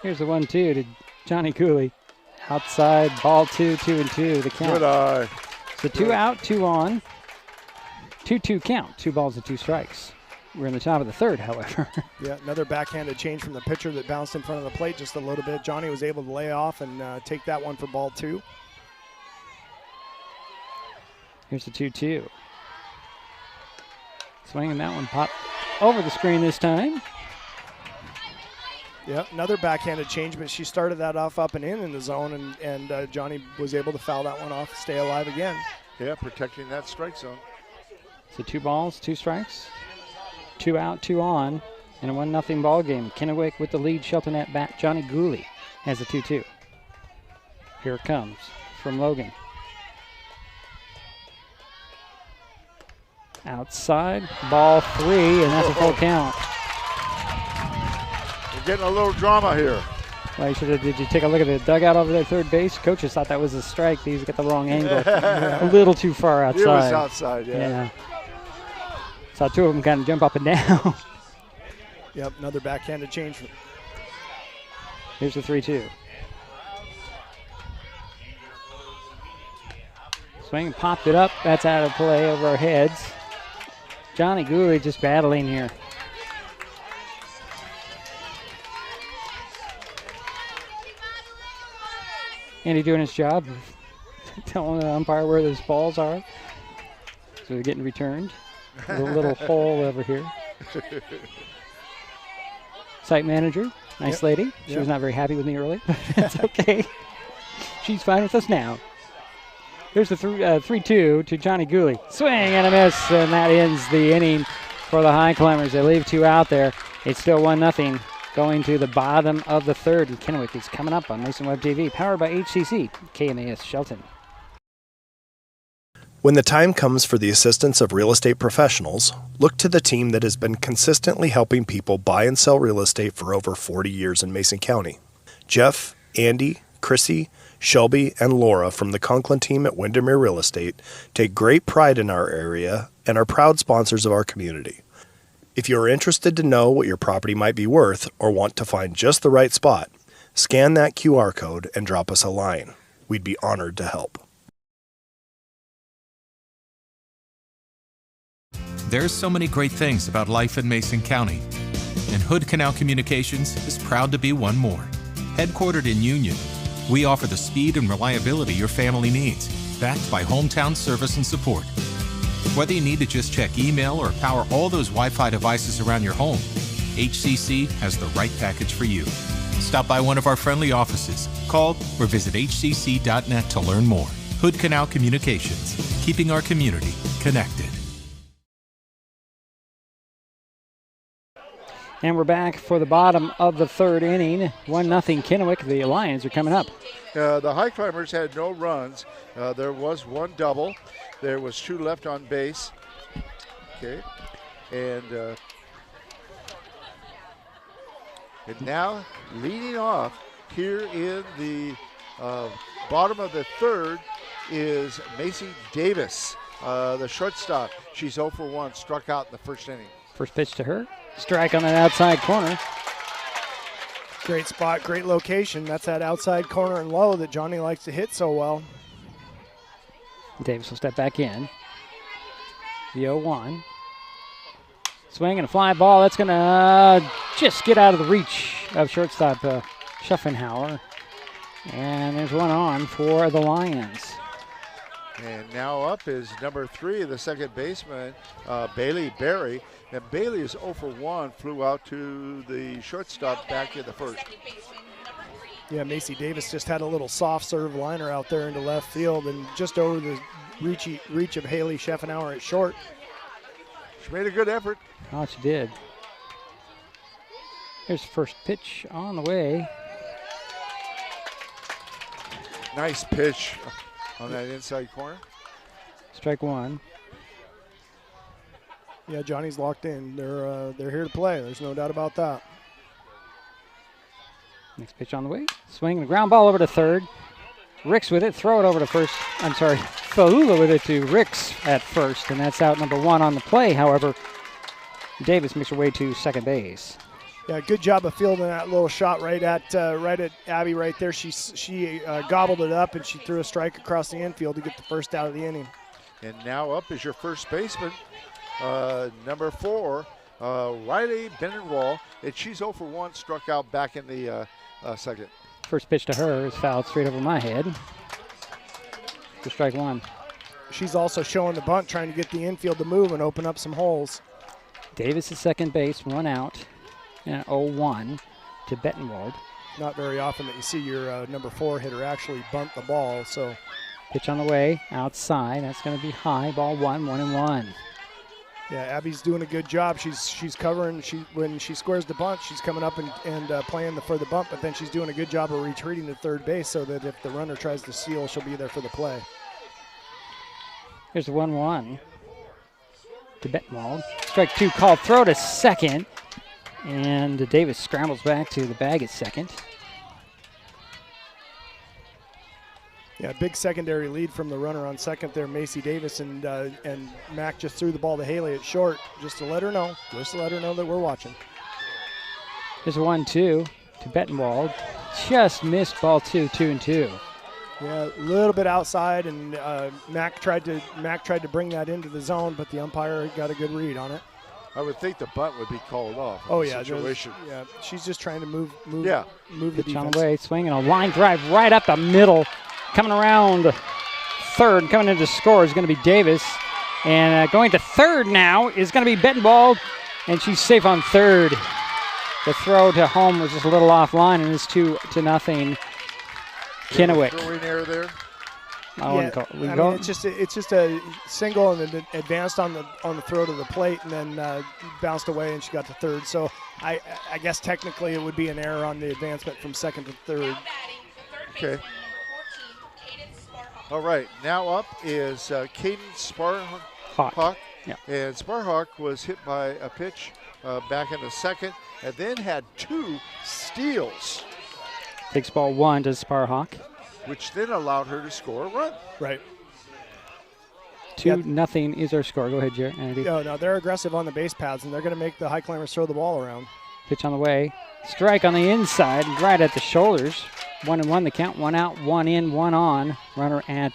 Here's the 1-2 to Johnny Gooley. Outside, ball 2, 2-2, the count. Good eye. So 2 out, 2 on. 2-2 count, 2 balls and 2 strikes. We're in the top of the third, however. Yeah, another backhanded change from the pitcher that bounced in front of the plate just a little bit. Johnny was able to lay off and take that one for ball 2. Here's the 2-2. Swinging that one, pop over the screen this time. Yeah, another backhanded change, but she started that off up and in the zone, and Johnny was able to foul that one off, stay alive again. Yeah, protecting that strike zone. So 2 balls, 2 strikes. 2 out, 2 on, in a 1-0 ball game. Kennewick with the lead. Shelton at bat. Johnny Gooley has a 2-2. Here it comes from Logan. Outside, ball 3, and that's a full count. We're getting a little drama here. Well, did you take a look at the dugout over there, third base? Coaches thought that was a strike. These got the wrong angle. A little too far outside. It was outside, yeah. Saw 2 of them kind of jump up and down. Yep, another backhanded change. Here's the 3-2. Swing, popped it up. That's out of play over our heads. Johnny Gooley just battling here. Andy doing his job, telling the umpire where those balls are. So they're getting returned. A little hole over here. site manager. Nice lady. She was not very happy with me early. That's okay. She's fine with us now. Here's the 3-2 to Johnny Gooley. Swing and a miss, and that ends the inning for the Highclimbers. They leave 2 out there. It's still 1-0 going to the bottom of the third. And Kennewick is coming up on Mason Web TV, powered by HCC, KMAS Shelton. When the time comes for the assistance of real estate professionals, look to the team that has been consistently helping people buy and sell real estate for over 40 years in Mason County. Jeff, Andy, Chrissy, Shelby, and Laura from the Conklin team at Windermere Real Estate take great pride in our area and are proud sponsors of our community. If you are interested to know what your property might be worth or want to find just the right spot, scan that QR code and drop us a line. We'd be honored to help. There's so many great things about life in Mason County, and Hood Canal Communications is proud to be one more. Headquartered in Union, we offer the speed and reliability your family needs, backed by hometown service and support. Whether you need to just check email or power all those Wi-Fi devices around your home, HCC has the right package for you. Stop by one of our friendly offices, call or visit hcc.net to learn more. Hood Canal Communications, keeping our community connected. And we're back for the bottom of the third inning. 1-0 Kennewick. The Lions are coming up. The Highclimbers had no runs. There was one double. There was 2 left on base. Okay. And now leading off here in the bottom of the third is Macy Davis, the shortstop. She's 0 for 1, struck out in the first inning. First pitch to her. Strike on that outside corner. Great spot, great location. That's that outside corner and low that Johnny likes to hit so well. Davis will step back in. The 0-1. Swing and a fly ball. That's going to just get out of the reach of shortstop Schuffenhauer. And there's one on for the Lions. And now up is number 3, the second baseman, Bailey Berry. And Bailey is 0 for 1, flew out to the shortstop back in the first. Yeah, Macy Davis just had a little soft serve liner out there into left field and just over the reach of Haley Schuffenhauer at short. She made a good effort. Oh, she did. Here's the first pitch on the way. Nice pitch on that inside corner. Strike 1. Yeah, Johnny's locked in. They're here to play. There's no doubt about that. Next pitch on the way. Swing and a ground ball over to third. Ricks with it. Throw it over to first. I'm sorry, Faula with it to Ricks at first, and that's out number 1 on the play. However, Davis makes her way to second base. Yeah, good job of fielding that little shot right at Abby right there. She gobbled it up and she threw a strike across the infield to get the first out of the inning. And now up is your first baseman, number 4, Riley Benenwall, and she's 0 for 1, struck out back in the second. First pitch to her is fouled straight over my head for strike 1. She's also showing the bunt, trying to get the infield to move and open up some holes. Davis is second base, 1 out, and 0-1 to Bettenwald. Not very often that you see your number 4 hitter actually bunt the ball. So pitch on the way, outside. That's going to be high. Ball 1-1-1. Yeah, Abby's doing a good job. She's covering. When she squares the bunt, she's coming up and playing for the bump, but then she's doing a good job of retreating to third base so that if the runner tries to steal, she'll be there for the play. Here's the 1-1 to Bettenwald. Strike 2 called. Throw to second. And Davis scrambles back to the bag at second. Yeah, big secondary lead from the runner on second there, Macy Davis, and Mac just threw the ball to Haley at short just to let her know that we're watching. Here's a 1-2 to Bettenwald. Just missed ball 2-2-2. Yeah, a little bit outside, and Mac tried to bring that into the zone, but the umpire got a good read on it. I would think the bunt would be called off. Oh yeah, situation. Yeah, she's just trying to move the Pitch defense. on the way, swinging a line drive right up the middle. Coming around third, coming into score is going to be Davis. And going to third now is going to be Bettenwald, and she's safe on third. The throw to home was just a little offline, and it's 2-0. Kennewick. Throwing error there. It's just a single and then advanced on the throw to the plate and then bounced away and she got to third. So I guess technically it would be an error on the advancement from second to third. Okay. All right, now up is Caden Sparhawk. Yeah. And Sparhawk was hit by a pitch back in the second and then had 2 steals. Takes ball 1 to Sparhawk. Which then allowed her to score a run. Right. 2-0 is our score. Go ahead, Andy. No, they're aggressive on the base paths, and they're going to make the Highclimbers throw the ball around. Pitch on the way. Strike on the inside, right at the shoulders. 1-1 the count. 1 out, 1 in, 1 on. Runner at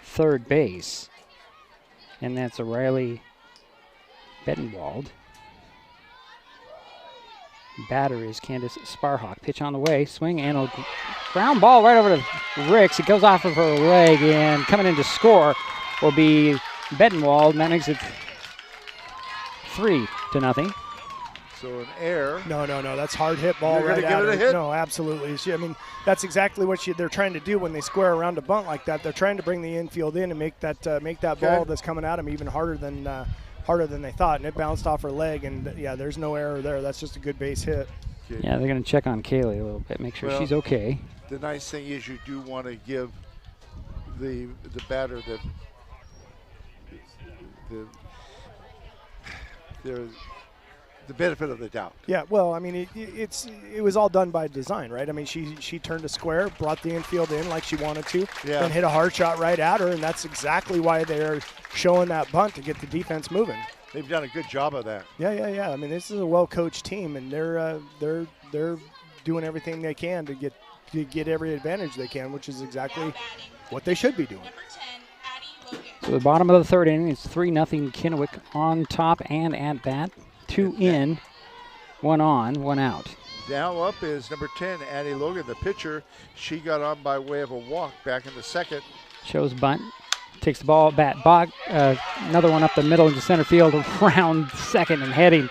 third base. And that's a Riley Bettenwald. Batter is Candace Sparhawk. Pitch on the way. Swing and a ground ball right over to Ricks. It goes off of her leg, and coming in to score will be Bettenwald. And that makes it 3-0. So an error. No. That's hard hit ball. You're right gonna give at it a her. hit? No, absolutely. That's exactly what they're trying to do when they square around a bunt like that. They're trying to bring the infield in and make that ball that's coming at them even harder than they thought, and it bounced off her leg, and there's no error there. That's just a good base hit. Okay. Yeah, they're going to check on Kaylee a little bit, make sure she's okay. The nice thing is you do want to give the batter the benefit of the doubt. Yeah, well, I mean, it was all done by design, right? I mean, she turned a square, brought the infield in like she wanted to, and hit a hard shot right at her, and that's exactly why they're showing that bunt to get the defense moving. They've done a good job of that. Yeah. I mean, this is a well-coached team, and they're doing everything they can to get every advantage they can, which is exactly what they should be doing. So the bottom of the third inning, it's 3-0 Kennewick on top and at bat. 2 in, 1 on, 1 out. Now up is number 10, Addie Logan, the pitcher. She got on by way of a walk back in the second. Shows bunt. Takes the ball bat. Another one up the middle into center field, around second, and heading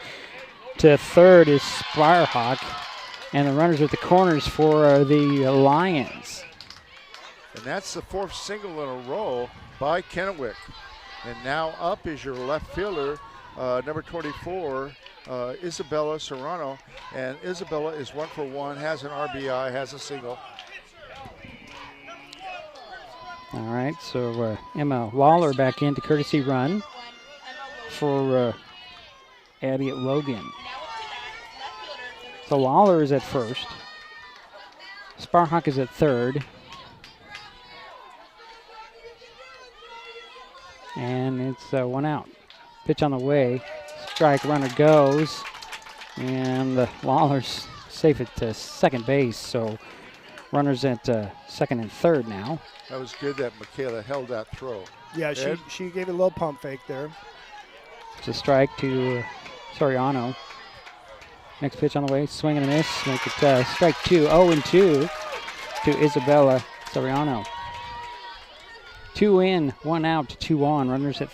to third is Sparhawk. And the runners at the corners for the Lions. And that's the 4th single in a row by Kennewick. And now up is your left fielder, number 24, Isabella Serrano. And Isabella is 1 for 1, has an RBI, has a single. All right, so Emma Lawler back into courtesy run for Addie Logan. So Lawler is at first. Sparhawk is at third. And it's 1 out. Pitch on the way. Strike, runner goes. And Lawler's safe at second base. So runners at second and third now. That was good that Michaela held that throw. Yeah, she gave it a little pump fake there. It's a strike to Soriano. Next pitch on the way. Swing and a miss. Make it strike 2. 0-2 to Isabella Soriano. 2 in, 1 out, 2 on. Runners at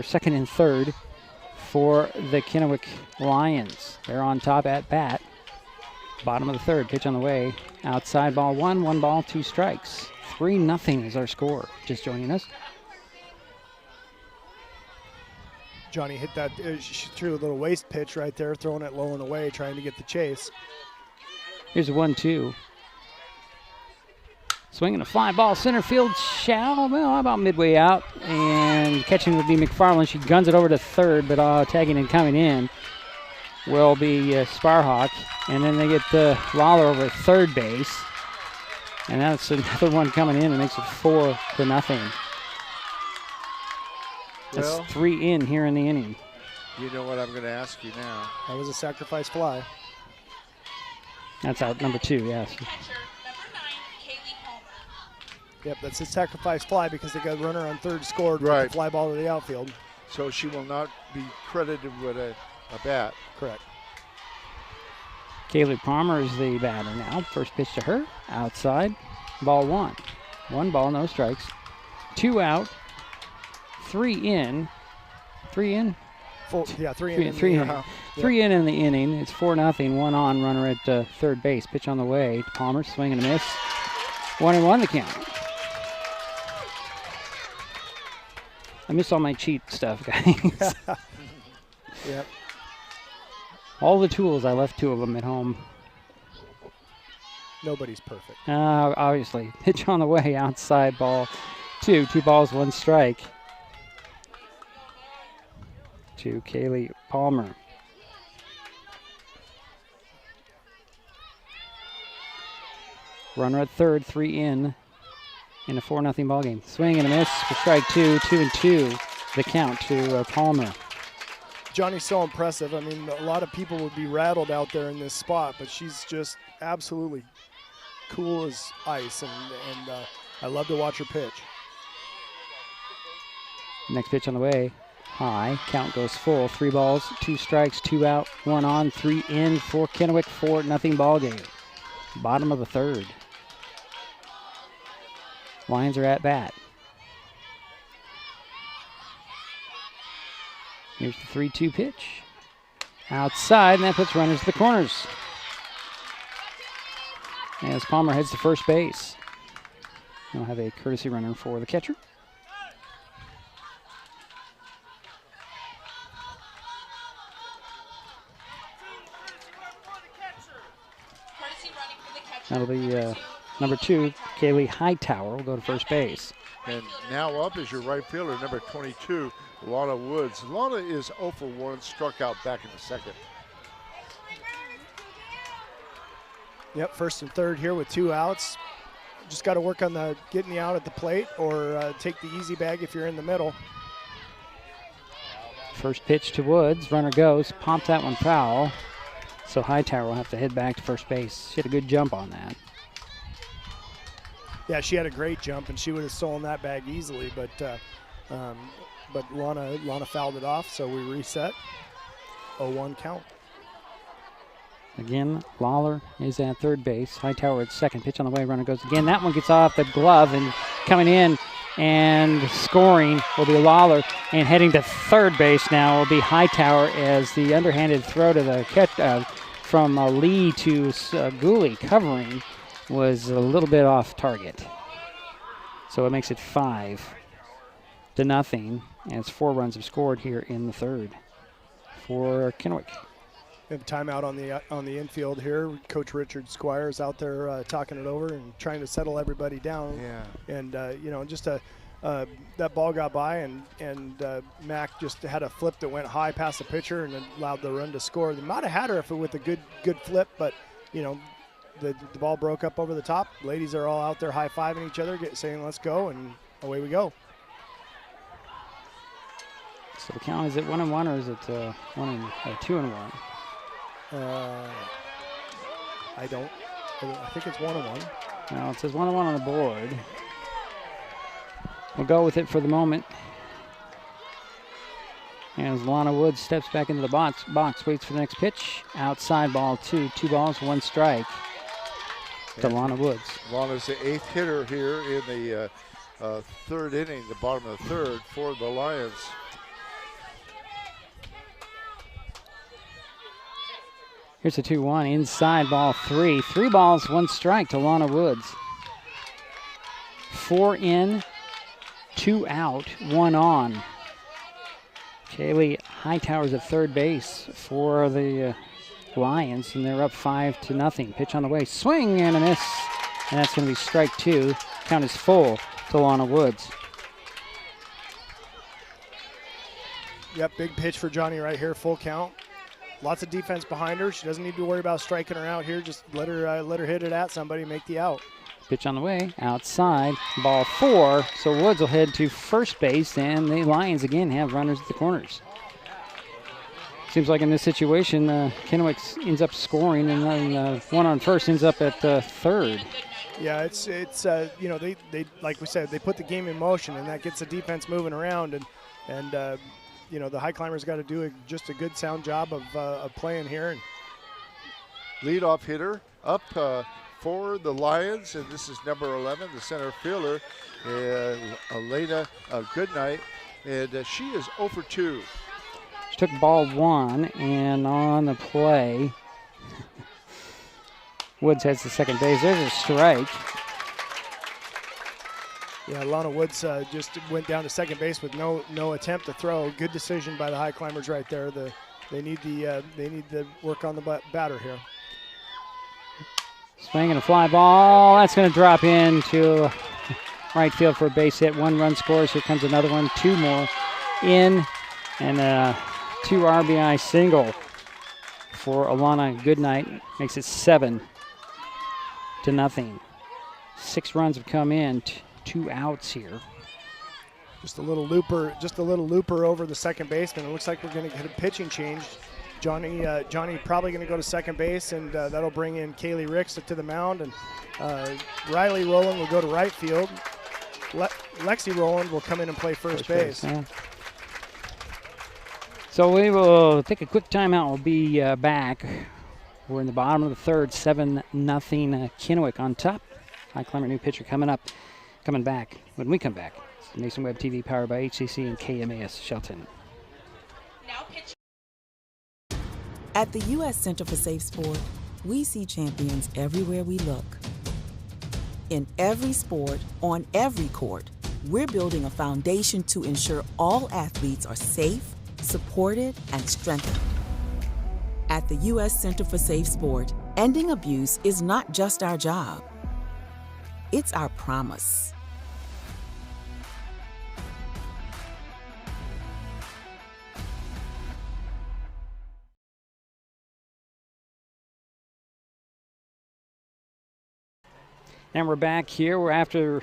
second and third for the Kennewick Lions. They're on top at bat. Bottom of the third, pitch on the way. Outside ball 1, 1 ball, 2 strikes. 3-0 is our score. Just joining us. Johnny hit that, she threw a little waist pitch right there, throwing it low and away, trying to get the chase. Here's a 1-2. Swinging a fly ball, center field, shallow, about midway out. And catching would be McFarland. She guns it over to third, but tagging and coming in will be Sparhawk. And then they get Lawler over at third base. And that's another one coming in and makes it 4-0. That's 3 in here in the inning. You know what I'm going to ask you now. That was a sacrifice fly. That's out number 2, yes. Yep, that's a sacrifice fly because they got a runner on third scored with the fly ball to the outfield. So she will not be credited with a bat. Correct. Kaylee Palmer is the batter now. First pitch to her, outside, ball 1. 1 ball, no strikes. 2 out, 3 in. 3 in? 3 in. 3 in. 3 in the inning. It's 4-0. 1 on, runner at third base. Pitch on the way. Palmer, swing and a miss. 1-1 the count. I miss all my cheat stuff, guys. Yep. All the tools, I left 2 of them at home. Nobody's perfect. Obviously. Pitch on the way, outside, ball 2. 2 balls, 1 strike. To Kaylee Palmer. Runner at third, 3 in a 4-0 ball game. Swing and a miss for strike 2. 2-2 the count to Palmer. Johnny's so impressive. I mean, a lot of people would be rattled out there in this spot, but she's just absolutely cool as ice, and I love to watch her pitch. Next pitch on the way. High. Count goes full. 3 balls, 2 strikes, 2 out, 1 on, 3 in for Kennewick. 4-0 ball game. Bottom of the third. Lions are at bat. Here's the 3-2 pitch. Outside, and that puts runners to the corners. As Palmer heads to first base. We'll have a courtesy runner for the catcher. That'll be number 2, Kaylee Hightower will go to first base. And now up is your right fielder, number 22, Lana Woods. Lana is 0 for 1, struck out back in the second. Yep, first and third here with 2 outs. Just got to work on getting the out at the plate, or take the easy bag if you're in the middle. First pitch to Woods. Runner goes. Popped that one foul. So Hightower will have to head back to first base. She had a good jump on that. Yeah, she had a great jump, and she would have stolen that bag easily, but Lana fouled it off, so we reset. 0-1 count. Again, Lawler is at third base. Hightower at second. Pitch on the way. Runner goes again. That one gets off the glove, and coming in and scoring will be Lawler. And heading to third base now will be Hightower, as the underhanded throw to the catch from Lee to Gooley covering was a little bit off target. So it makes it 5-0. As 4 runs have scored here in the third for Kennewick. We have a timeout on the infield here. Coach Richard Squires out there talking it over and trying to settle everybody down. Yeah. And just that ball got by, and Mac just had a flip that went high past the pitcher and allowed the run to score. They might have had her if it with a good flip, but the ball broke up over the top. Ladies are all out there high-fiving each other, saying let's go, and away we go. So the count, is it 1-1 or is it 2-1? I think it's 1-1. No, it says 1-1 on the board. We'll go with it for the moment. As Lana Woods steps back into the box, waits for the next pitch. Outside, ball 2. 2 balls, 1 strike to Lana Woods. Lana's the 8th hitter here in the third inning, the bottom of the third for the Lions. Here's a 2-1, inside, ball 3. 3 balls, 1 strike to Lana Woods. 4 in, 2 out, 1 on. Kaylee Hightower's at third base for the Lions, and they're up 5-0. Pitch on the way, swing and a miss, and that's going to be strike 2. Count is full to Lana Woods. Yep, big pitch for Johnny right here, full count. Lots of defense behind her. She doesn't need to worry about striking her out here. Just let her hit it at somebody, make the out. Pitch on the way, outside, ball 4. So Woods will head to first base, and the Lions again have runners at the corners. Seems like in this situation, Kennewick ends up scoring, and then one on first ends up at third. Yeah, it's they like we said, they put the game in motion, and that gets the defense moving around, and the Highclimbers got to do just a good sound job of playing here. And leadoff hitter up for the Lions, and this is number 11, the center fielder, Elena Goodnight, and she is 0 for 2. took ball 1, and on the play, Woods heads to second base. There's a strike. Yeah, Lana Woods just went down to second base with no attempt to throw. Good decision by the Highclimbers right there. They need the work on the batter here. Swinging a fly ball. That's going to drop into right field for a base hit. 1 run scores. Here comes another one. 2 more in, and a 2 RBI single for Alana Goodnight. Makes it 7-0. 6 runs have come in. 2 outs here. Just a little looper over the second baseman. It looks like we're going to get a pitching change. Johnny probably going to go to second base, and that'll bring in Kaylee Ricks to the mound, and Riley Rowland will go to right field. Lexi Rowland will come in and play first base. Yeah. So we will take a quick timeout. We'll be back. We're in the bottom of the third, 7-0 Kennewick on top. Highclimber new pitcher coming back when we come back. It's Mason Web TV powered by HCC and KMAS Shelton. Now pitch. At the U.S. Center for Safe Sport, we see champions everywhere we look. In every sport, on every court, we're building a foundation to ensure all athletes are safe, supported, and strengthened. At the U.S. Center for Safe Sport, ending abuse is not just our job. It's our promise. And we're back here. We're after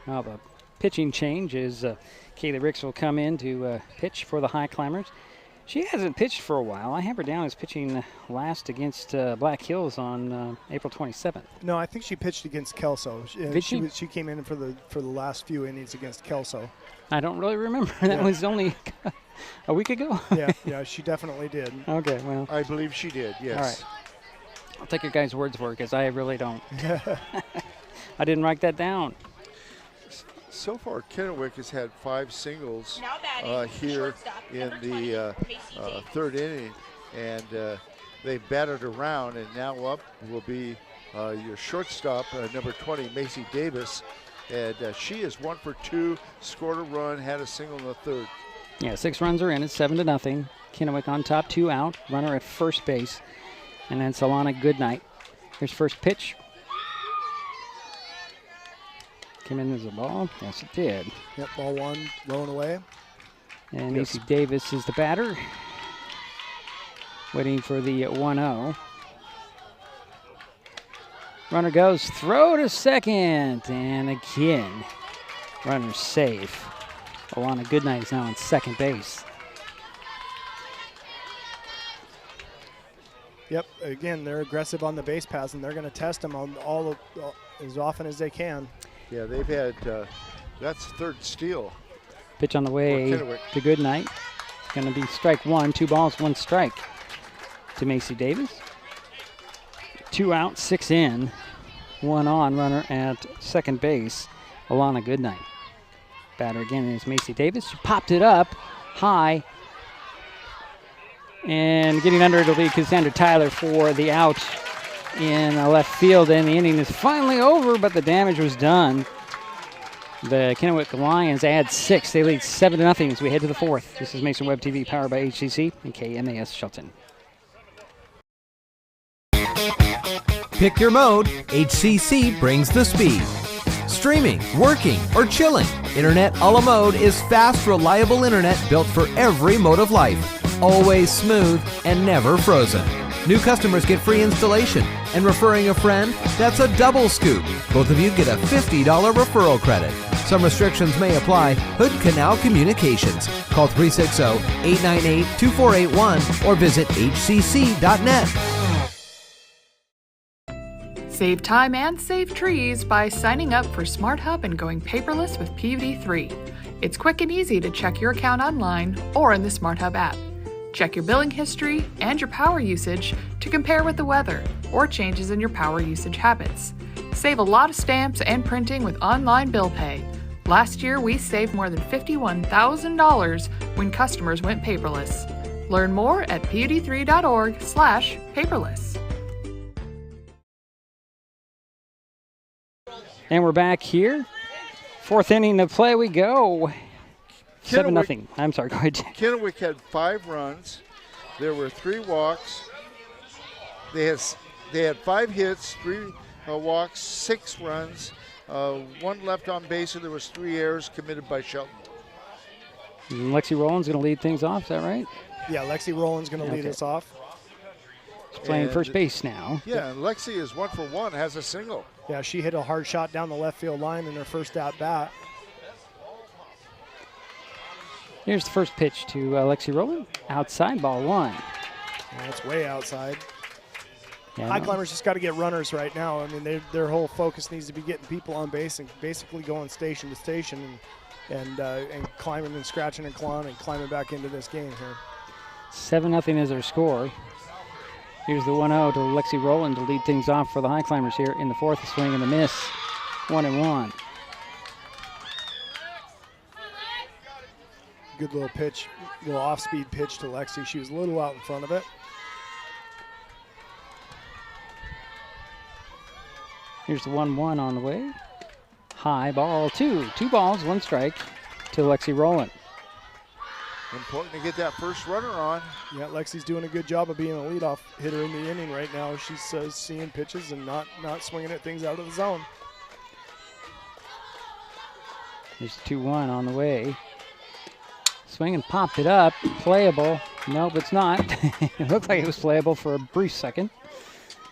the pitching change as Kaylee Ricks will come in to pitch for the Highclimbers. She hasn't pitched for a while. I have her down as pitching last against Black Hills on April 27th. No, I think she pitched against Kelso. She came in for the last few innings against Kelso. I don't really remember. That was only a week ago. yeah, she definitely did. Okay, well. I believe she did, yes. All right. I'll take your guys' words for it because I really don't. I didn't write that down. So far, Kennewick has had 5 singles here in the third inning, and they batted around, and now up will be your shortstop, number 20, Macy Davis, and she is 1 for 2, scored a run, had a single in the third. Yeah, 6 runs are in. It's 7-0. Kennewick on top, 2 out, runner at first base, and then Alana Goodnight. Here's first pitch. Came in as a ball. Yes, it did. Yep, ball 1, low and away. And Macy Davis is the batter. Waiting for the 1-0. Runner goes, throw to second. And again, runner safe. Alana Goodnight is now on second base. Yep, again, they're aggressive on the base pass, and they're going to test them on all as often as they can. Yeah, they've had, that's third steal. Pitch on the way to Goodnight. Going to be strike 1, 2 balls, 1 strike to Macy Davis. 2 out, 6 in, 1 on, runner at second base, Alana Goodnight. Batter again is Macy Davis. She popped it up high. And getting under it will be Cassandra Tyler for the out in left field, and the inning is finally over, but the damage was done. The Kennewick Lions add 6. They lead 7-0 as we head to the 4th. This is Mason Web TV powered by HCC and KMAS Shelton. Pick your mode. HCC brings the speed. Streaming, working, or chilling, Internet a la mode is fast, reliable internet built for every mode of life. Always smooth and never frozen. New customers get free installation, and referring a friend, that's a double scoop. Both of you get a $50 referral credit. Some restrictions may apply. Hood Canal Communications. Call 360-898-2481 or visit hcc.net. Save time and save trees by signing up for Smart Hub and going paperless with PVD3. It's quick and easy to check your account online or in the Smart Hub app. Check your billing history and your power usage to compare with the weather or changes in your power usage habits. Save a lot of stamps and printing with online bill pay. Last year, we saved more than $51,000 when customers went paperless. Learn more at pud3.org/paperless. And we're back here. 4th inning of play we go. 7-0. I'm sorry, go ahead. Kennewick had 5 runs. There were 3 walks. They had 5 hits, 3 walks, 6 runs, 1 left on base, and there was 3 errors committed by Shelton. And Lexi Rowland's going to lead things off, is that right? Yeah, Lexi Rowland's going to lead us off. She's playing first base now. Yeah, and Lexi is 1 for 1, has a single. Yeah, she hit a hard shot down the left field line in her first at-bat. Here's the first pitch to Lexi Rowland. Outside, ball 1. That's way outside. Yeah, Highclimbers just got to get runners right now. I mean, their whole focus needs to be getting people on base and basically going station to station and climbing and scratching and clawing and climbing back into this game here. 7-0 is our score. Here's the 1-0 to Lexi Rowland to lead things off for the Highclimbers here in the 4th. Swing and a miss. 1-1. Good little pitch, little off-speed pitch to Lexi. She was a little out in front of it. Here's the 1-1 on the way. High, ball 2. 2 balls, 1 strike to Lexi Rowland. Important to get that first runner on. Yeah, Lexi's doing a good job of being a leadoff hitter in the inning right now. She's seeing pitches and not swinging at things out of the zone. Here's 2-1 on the way. Swing and popped it up. Playable. Nope, it's not. It looked like it was playable for a brief second.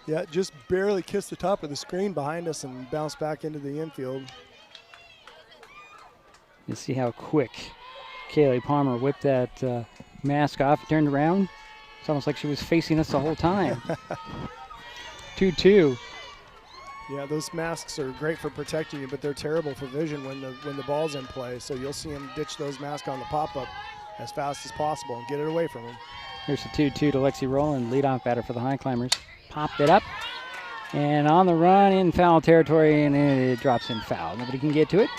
Yeah, just barely kissed the top of the screen behind us and bounced back into the infield. You see how quick Kaylee Palmer whipped that mask off, turned around. It's almost like she was facing us the whole time. 2-2. Yeah, those masks are great for protecting you, but they're terrible for vision when the ball's in play. So you'll see them ditch those masks on the pop-up as fast as possible and get it away from them. Here's the 2-2 to Lexi Rowland, leadoff batter for the Highclimbers. Popped it up, and on the run in foul territory, and it drops in foul. Nobody can get to it.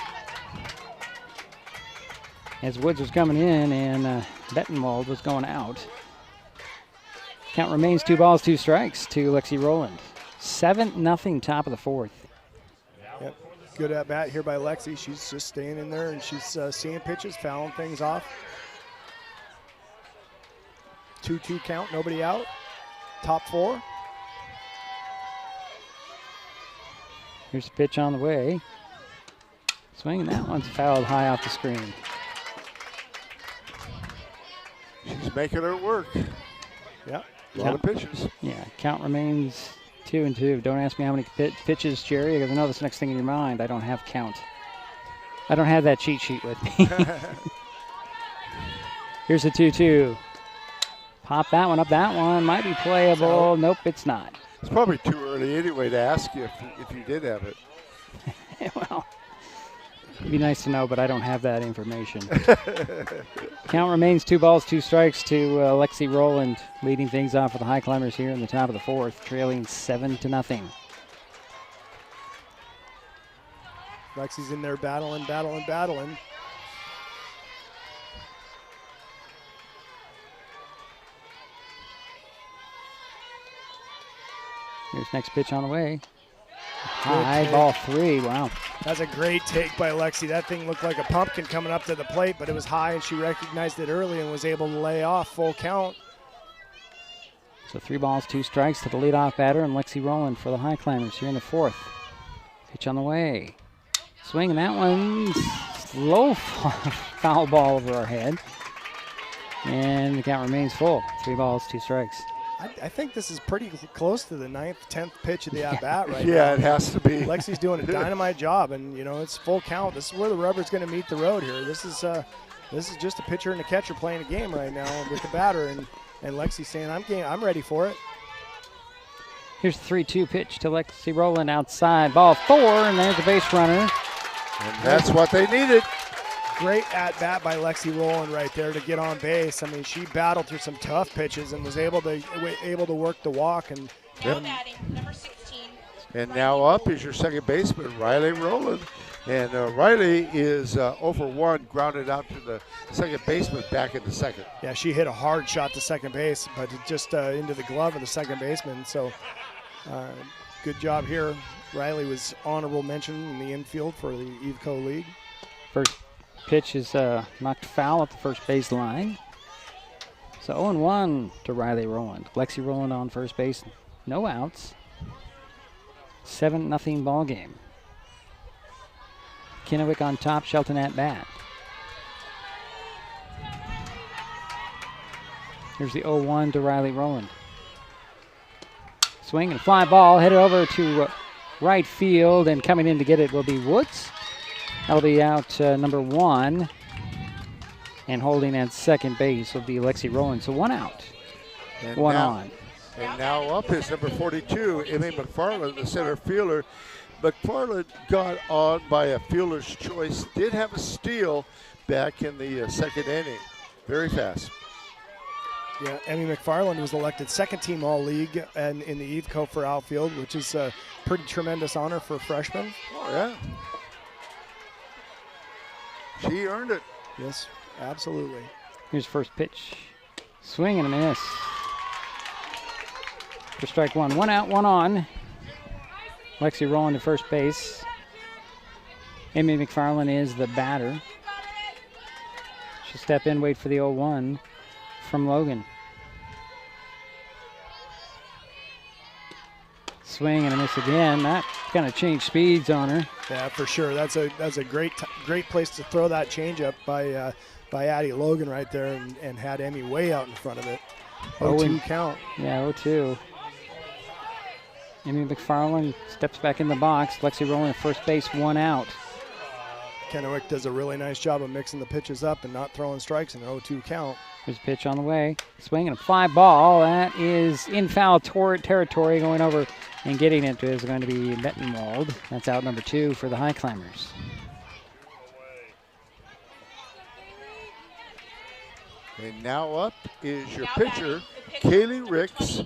As Woods was coming in and Bettenwald was going out. Count remains 2 balls, 2 strikes to Lexi Rowland. 7-0, top of the 4th. Yep, good at bat here by Lexi. She's just staying in there and she's seeing pitches, fouling things off. 2-2 count, nobody out. Top 4. Here's the pitch on the way. Swing, that one's fouled high off the screen. She's making her work. Yeah, a lot of pitches. Yeah, count remains 2-2. Don't ask me how many pitches, Jerry, because I know that's the next thing in your mind. I don't have count. I don't have that cheat sheet with me. Here's the 2-2. Pop that one up. That one might be playable. Nope, it's not. It's probably too early anyway to ask you if you did have it. Well, it'd be nice to know, but I don't have that information. Count remains 2 balls, 2 strikes to Lexi Rowland, leading things off for the Highclimbers here in the top of the 4th, trailing 7-0. Lexi's in there battling. Here's next pitch on the way. High, ball 3, wow. That's a great take by Lexi. That thing looked like a pumpkin coming up to the plate, but it was high and she recognized it early and was able to lay off full count. So 3 balls, 2 strikes to the leadoff batter and Lexi Rowland for the Highclimbers here in the 4th. Pitch on the way. Swing, and that one's low foul ball over our head. And the count remains full. 3 balls, 2 strikes. I think this is pretty close to the 9th, 10th pitch of the at-bat right now. Yeah, it has to be. Lexi's doing a dynamite job, and, you know, it's full count. This is where the rubber's going to meet the road here. This is just a pitcher and a catcher playing a game right now with the batter, and Lexi's saying, I'm ready for it. Here's the 3-2 pitch to Lexi Rowland outside. Ball 4, and there's a base runner. And that's what they needed. Great at-bat by Lexi Rowland right there to get on base. I mean, she battled through some tough pitches and was able to work the walk. Yep. And now up is your second baseman, Riley Rowland. And Riley is 0 for 1, grounded out to the second baseman back in the second. Yeah, she hit a hard shot to second base, but it just into the glove of the second baseman. So good job here. Riley was honorable mention in the infield for the EVCO League. First pitch is knocked foul at the first base line. So 0-1 to Riley Rowland. Lexi Rowland on first base, no outs. 7-0 ball game. Kennewick on top, Shelton at bat. Here's the 0-1 to Riley Rowland. Swing and fly ball, headed over to right field, and coming in to get it will be Woods. That'll be out number 1. And holding at second base will be Lexi Rowland. So 1 out, And 1 now, on. And now up is number 42, Emmy McFarland, the center fielder. McFarland got on by a fielder's choice. Did have a steal back in the second inning. Very fast. Yeah, Emmy McFarland was elected second team All-League and in the EVCO for outfield, which is a pretty tremendous honor for freshmen. Oh, yeah. She earned it. Yes, absolutely. Here's first pitch. Swing and a miss. For strike 1. 1 out, 1 on. Lexi Rowland to first base. Amy McFarland is the batter. She'll step in, wait for the 0-1 from Logan. Swing and a miss again. That kind of changed speeds on her. Yeah, for sure. That's a great place to throw that changeup by Addie Logan right there, and had Emmy way out in front of it. 0-2 count. Yeah, 0-2. Emmy McFarland steps back in the box. Lexi Rowland at first base, 1 out. Kennewick does a really nice job of mixing the pitches up and not throwing strikes in an 0-2 count. There's a pitch on the way. Swing and a fly ball. That is in foul territory. Going over and getting it is going to be Bettenwald. That's out number 2 for the Highclimbers. And now up is your pitcher, Kaylee Ricks.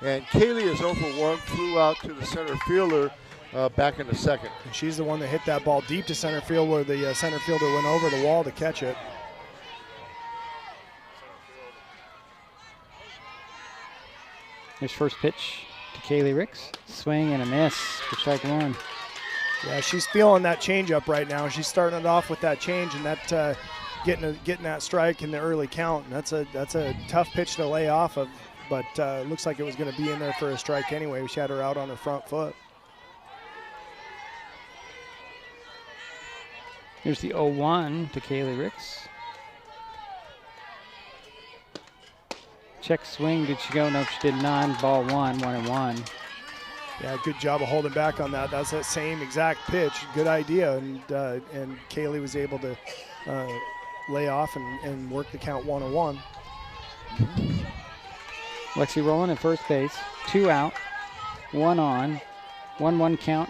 And Kaylee is 0 for 1, flew out to the center fielder back in the second. And she's the one that hit that ball deep to center field where the center fielder went over the wall to catch it. Here's first pitch to Kaylee Ricks. Swing and a miss for strike 1. Yeah, she's feeling that changeup right now. She's starting it off with that change and that getting that strike in the early count. And that's a tough pitch to lay off of, but looks like it was going to be in there for a strike anyway. She had her out on her front foot. Here's the 0-1 to Kaylee Ricks. Check swing, did she go? No, she did not. Ball 1, 1-1. Yeah, good job of holding back on that. That's that same exact pitch. Good idea, and Kaylee was able to lay off and work the count 1-1. Lexi Rowland at first base, 2 out, 1 on, 1-1 count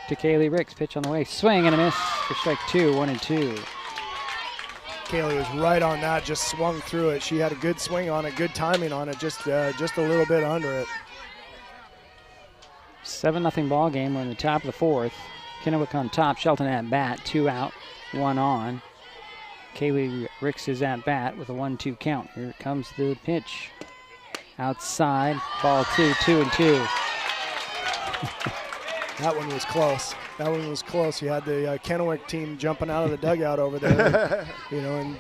to Kaylee Ricks. Pitch on the way, swing and a miss for strike 2, 1-2. Kaylee was right on that, just swung through it. She had a good swing on it, good timing on it, just a little bit under it. 7-0 ball game. We're in the top of the 4th. Kennewick on top, Shelton at bat, 2 out, 1 on. Kaylee Ricks is at bat with a 1-2 count. Here comes the pitch. Outside, ball 2, 2-2. That one was close. That one was close. You had the Kennewick team jumping out of the dugout over there. And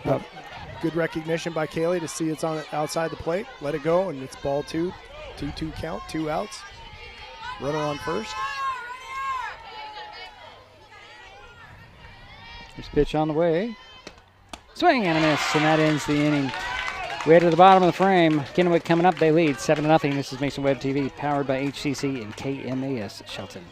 good recognition by Kaylee to see it's on outside the plate. Let it go, and it's ball 2, 2-2 count, 2 outs. Runner on first. There's pitch on the way. Swing and a miss, and that ends the inning. Way to the bottom of the frame. Kennewick coming up, they lead 7-0. This is Mason Web TV, powered by HCC and KMAS Shelton.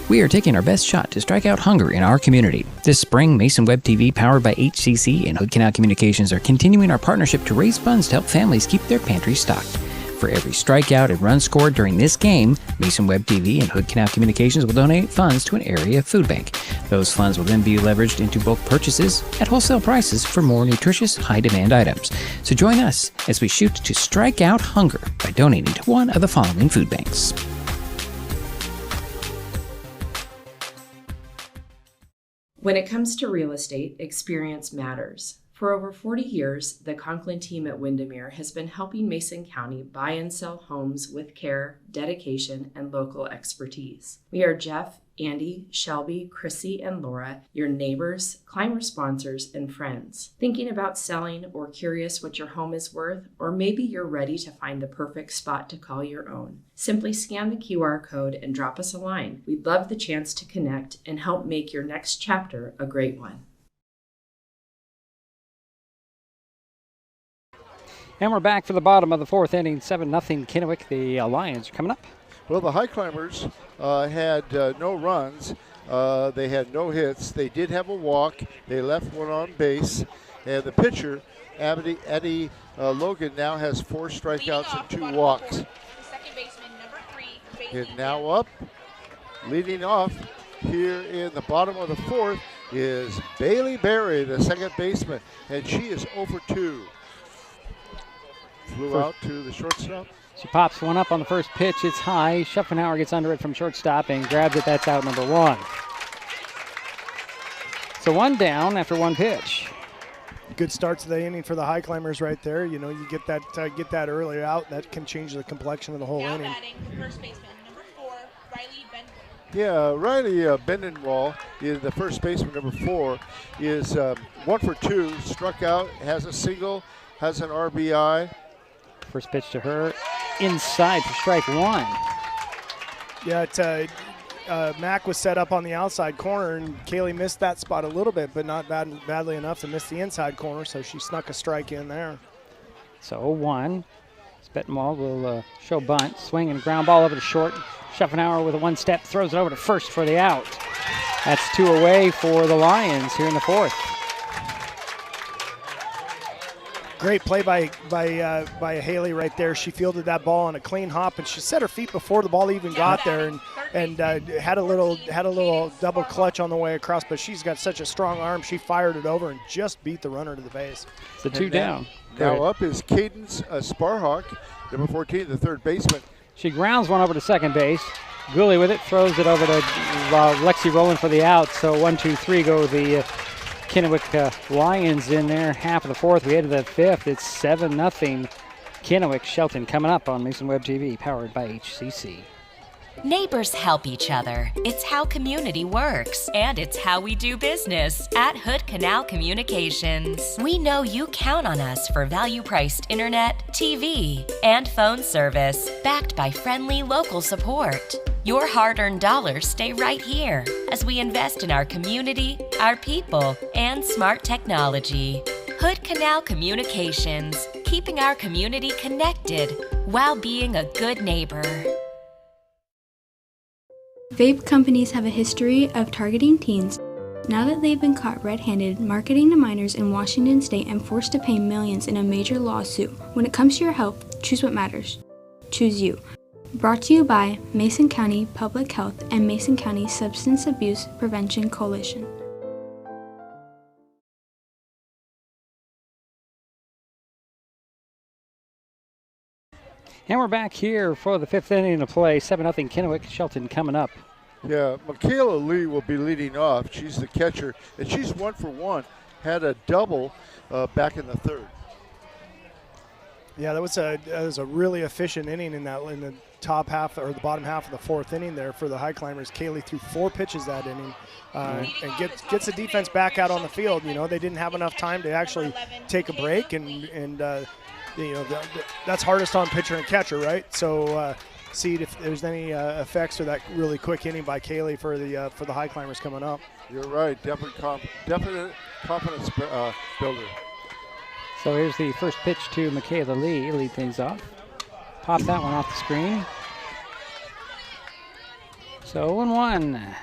We are taking our best shot to strike out hunger in our community. This spring, Mason Web TV, powered by HCC and Hood Canal Communications, are continuing our partnership to raise funds to help families keep their pantries stocked. For every strikeout and run scored during this game, Mason Web TV and Hood Canal Communications will donate funds to an area food bank. Those funds will then be leveraged into bulk purchases at wholesale prices for more nutritious, high-demand items. So join us as we shoot to strike out hunger by donating to one of the following food banks. When it comes to real estate, experience matters. For over 40 years, the Conklin team at Windermere has been helping Mason County buy and sell homes with care, dedication, and local expertise. We are Jeff, Andy, Shelby, Chrissy, and Laura, your neighbors, climber sponsors, and friends. Thinking about selling or curious what your home is worth, or maybe you're ready to find the perfect spot to call your own. Simply scan the QR code and drop us a line. We'd love the chance to connect and help make your next chapter a great one. And we're back for the bottom of the fourth inning, 7-0 Kennewick. The Lions are coming up. Well, the Highclimbers had no runs. They had no hits. They did have a walk. They left one on base. And the pitcher, Eddie Logan, now has 4 strikeouts and 2 walks. The second baseman, number 3. And now up, leading off here in the bottom of the fourth is Bailey Berry, the second baseman. And she is 0 for 2. Flew out to the shortstop. She pops one up on the first pitch. It's high. Schuffenauer gets under it from shortstop and grabs it. That's out number 1. So 1 down after 1 pitch. Good start to the inning for the Highclimbers right there. You know, you get that early out. That can change the complexion of the whole inning. Batting, first baseman, number 4, Riley Benwall. Yeah, Riley Bendenwall is the first baseman, number 4, is 1 for 2, struck out, has a single, has an RBI. First pitch to her, inside for strike 1. Yeah, Mac was set up on the outside corner, and Kaylee missed that spot a little bit, but not badly enough to miss the inside corner, so she snuck a strike in there. So 0-1. Spettenwald will show bunt, swing and ground ball over to short. Schuffenauer with a 1-step, throws it over to first for the out. That's 2 away for the Lions here in the fourth. Great play by Haley right there. She fielded that ball on a clean hop, and she set her feet before the ball even got there, and had a little double clutch on the way across. But she's got such a strong arm. She fired it over and just beat the runner to the base. The 2 down. Now up is Cadence Sparhawk, number 14, the third baseman. She grounds one over to second base. Gooley with it, throws it over to Lexi Rowland for the out. So 1, 2, 3 go the Kennewick Lions in there. Half of the fourth. We head to the fifth. It's 7-0 Kennewick. Shelton coming up on Mason Web TV, powered by HCC. Neighbors help each other. It's how community works, and it's how we do business at Hood Canal Communications. We know you count on us for value-priced internet, TV, and phone service, backed by friendly local support. Your hard-earned dollars stay right here as we invest in our community, our people, and smart technology. Hood Canal Communications, keeping our community connected while being a good neighbor. Vape companies have a history of targeting teens. Now that they've been caught red-handed marketing to minors in Washington state and forced to pay millions in a major lawsuit, when it comes to your health, choose what matters. Choose you. Brought to you by Mason County Public Health and Mason County Substance Abuse Prevention Coalition. And we're back here for the fifth inning of play. 7-0 Kennewick. Shelton coming up. Yeah, Michaela Lee will be leading off. She's the catcher, and she's 1 for 1. Had a double back in the third. Yeah, that was a really efficient inning in the top half or the bottom half of the fourth inning there for the Highclimbers. Kaylee threw 4 pitches that inning and gets the defense back out on the field. You know, they didn't have enough time to actually take a break, and you know, that's hardest on pitcher and catcher, right? So see if there's any effects of that really quick inning by Kaylee for the Highclimbers coming up. You're right, definite confidence builder. So here's the first pitch to Michaela Lee. Lead things off. Pop that one off the screen. So 0-1.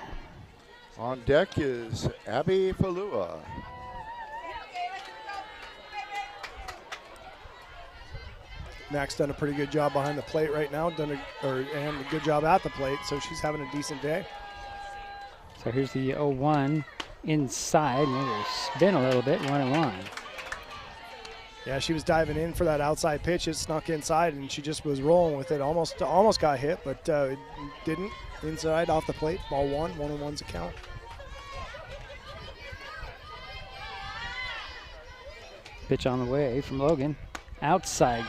On deck is Abby Falua. Mac's done a pretty good job behind the plate right now, and a good job at the plate, so she's having a decent day. So here's the 0-1 inside. Maybe spin a little bit, 1-1. Yeah, she was diving in for that outside pitch. It snuck inside, and she just was rolling with it. Almost got hit, but didn't. Inside off the plate, ball 1-1's a count. Pitch on the way from Logan. Outside.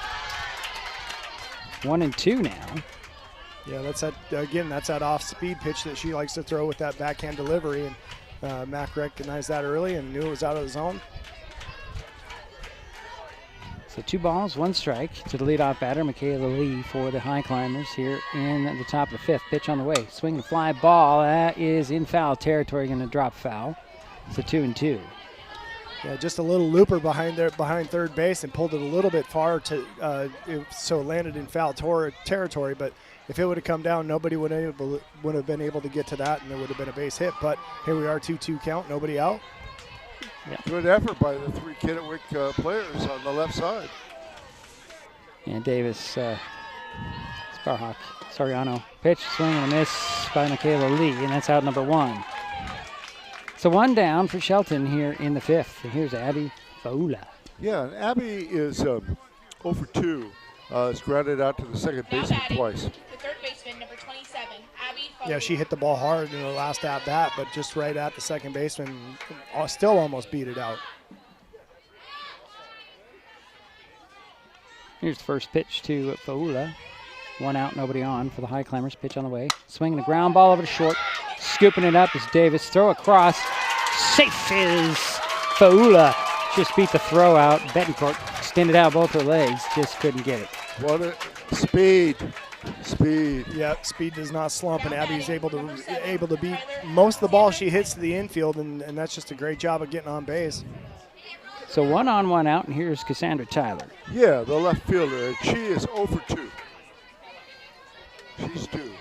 1-2 now. Yeah, that's that off-speed pitch that she likes to throw with that backhand delivery, and Mac recognized that early and knew it was out of the zone. So 2 balls, 1 strike to the leadoff batter, Michaela Lee for the Highclimbers here in the top of the 5th. Pitch on the way. Swing and fly ball. That is in foul territory, going to drop foul. It's a 2-2. Yeah, just a little looper behind third base and pulled it a little bit far so it landed in foul territory. But if it would have come down, nobody would have been able to get to that, and there would have been a base hit. But here we are, 2-2 count, nobody out. Yep. Good effort by the 3 Kennewick players on the left side. And Davis, Sparhawk, Soriano. Pitch, swing and a miss by Michaela Lee, and that's out number 1. So 1 down for Shelton here in the 5th. And here's Abby Faula. Yeah, and Abby is 0 for 2. It's grounded out to the second baseman twice. The third baseman, number 27, Abby Faula. Yeah, she hit the ball hard in her last at-bat, but just right at the second baseman, still almost beat it out. Here's the first pitch to Faula. 1 out, nobody on for the Highclimbers. Pitch on the way. Swinging the ground ball over to short. Scooping it up is Davis. Throw across. Safe is Faula. Just beat the throw out. Betancourt extended out both her legs. Just couldn't get it. What a speed. Speed. Yeah, speed does not slump, and Abby's able to beat most of the ball she hits to the infield, and that's just a great job of getting on base. So 1 on, 1 out, and here's Cassandra Tyler. Yeah, the left fielder, and she is 0 for 2. She's 2.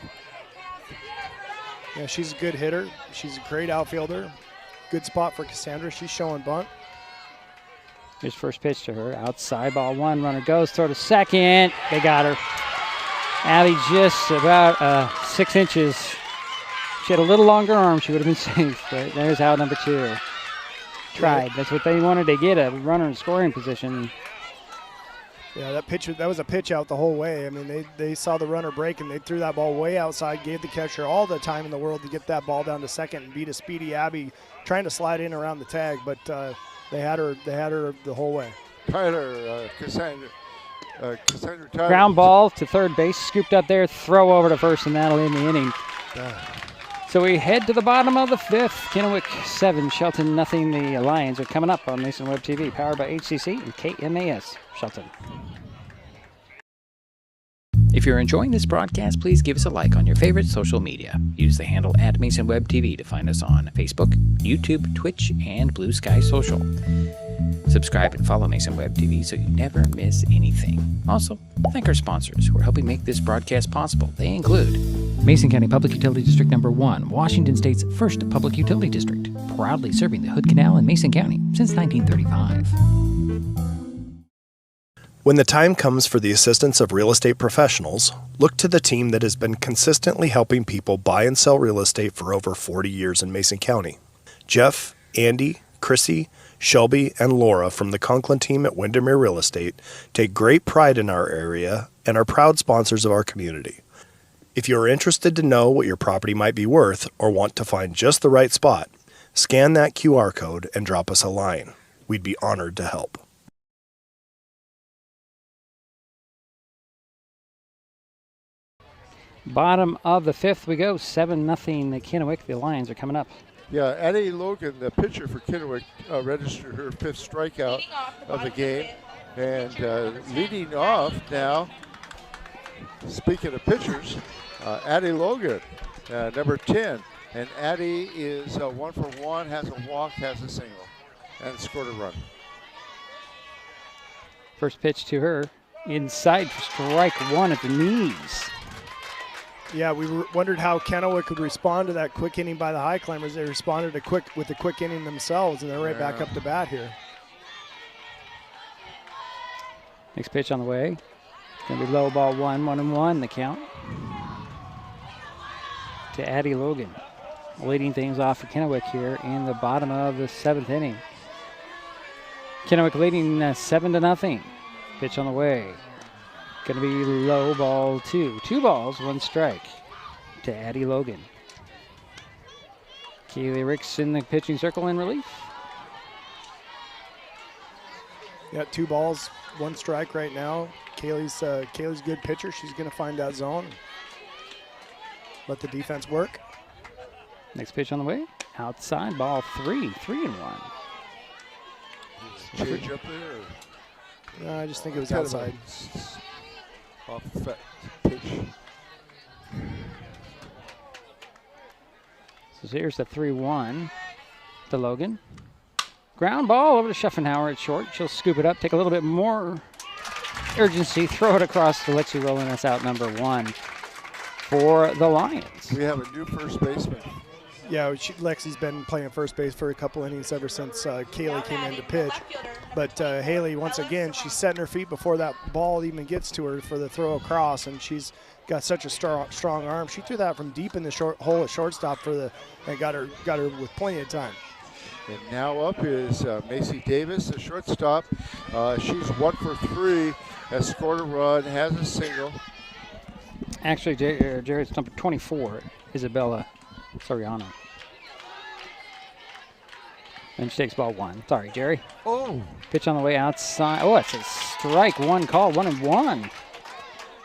Yeah, she's a good hitter. She's a great outfielder. Good spot for Cassandra. She's showing bunt. Here's first pitch to her. Outside, ball 1. Runner goes. Throw to second. They got her. Abby just about 6 inches. She had a little longer arm. She would have been safe. But there's out number 2. Tried. That's what they wanted to get, a runner in scoring position. Yeah, that was a pitch out the whole way. I mean, they saw the runner break, and they threw that ball way outside, gave the catcher all the time in the world to get that ball down to second and beat a speedy Abby trying to slide in around the tag, but they had her the whole way. Cassandra Tyler. Ground ball to third base, scooped up there, throw over to first, and that'll end the inning. So we head to the bottom of the 5th. Kennewick 7, Shelton nothing. The Lions are coming up on Mason Web TV, powered by HCC and KMAS Shelton. If you're enjoying this broadcast, please give us a like on your favorite social media. Use the handle @MasonWebTV to find us on Facebook, YouTube, Twitch, and Blue Sky Social. Subscribe and follow Mason Web TV so you never miss anything. Also, thank our sponsors who are helping make this broadcast possible. They include Mason County Public Utility District Number 1, Washington State's first public utility district, proudly serving the Hood Canal in Mason County since 1935. When the time comes for the assistance of real estate professionals, look to the team that has been consistently helping people buy and sell real estate for over 40 years in Mason County. Jeff, Andy, Chrissy, Shelby, and Laura from the Conklin team at Windermere Real Estate take great pride in our area and are proud sponsors of our community. If you are interested to know what your property might be worth or want to find just the right spot, scan that QR code and drop us a line. We'd be honored to help. Bottom of the 5th we go, 7-0 the Kennewick. The Lions are coming up. Yeah, Addie Logan, the pitcher for Kennewick, registered her 5th strikeout of the game. And leading off now, speaking of pitchers, Addie Logan, number 10. And Addie is 1 for 1, has a walk, has a single, and scored a run. First pitch to her, inside for strike 1 at the knees. Yeah, we wondered how Kennewick would respond to that quick inning by the Highclimbers. They responded with a quick inning themselves, and they're right back up to bat here. Next pitch on the way. going to be low ball 1-1 the count to Addie Logan, leading things off for Kennewick here in the bottom of the 7th inning. Kennewick leading 7-0. Pitch on the way. Going to be low ball 2. 2 balls, 1 strike to Addie Logan. Kaylee Ricks in the pitching circle in relief. Yeah, 2 balls, 1 strike right now. Kaylee's a good pitcher. She's going to find that zone. Let the defense work. Next pitch on the way. Outside, ball 3. 3-1. Change up there? No, I just think it was outside. Off pitch. So here's the 3-1 to Logan. Ground ball over to Schuffenhauer at short. She'll scoop it up, take a little bit more urgency, throw it across to Lexi Rowland. That's out number 1 for the Lions. We have a new first baseman. Yeah, Lexi's been playing first base for a couple innings ever since Kaylee came in to pitch. But Haley, once again, she's setting her feet before that ball even gets to her for the throw across, and she's got such a strong arm. She threw that from deep in the hole at shortstop and got her with plenty of time. And now up is Macy Davis, the shortstop. She's 1 for 3, has scored a run, has a single. Actually, Jerry's number 24, Isabella Soriano. And she takes ball 1. Sorry, Jerry. Oh. Pitch on the way outside. Oh, it's a strike 1 call, 1-1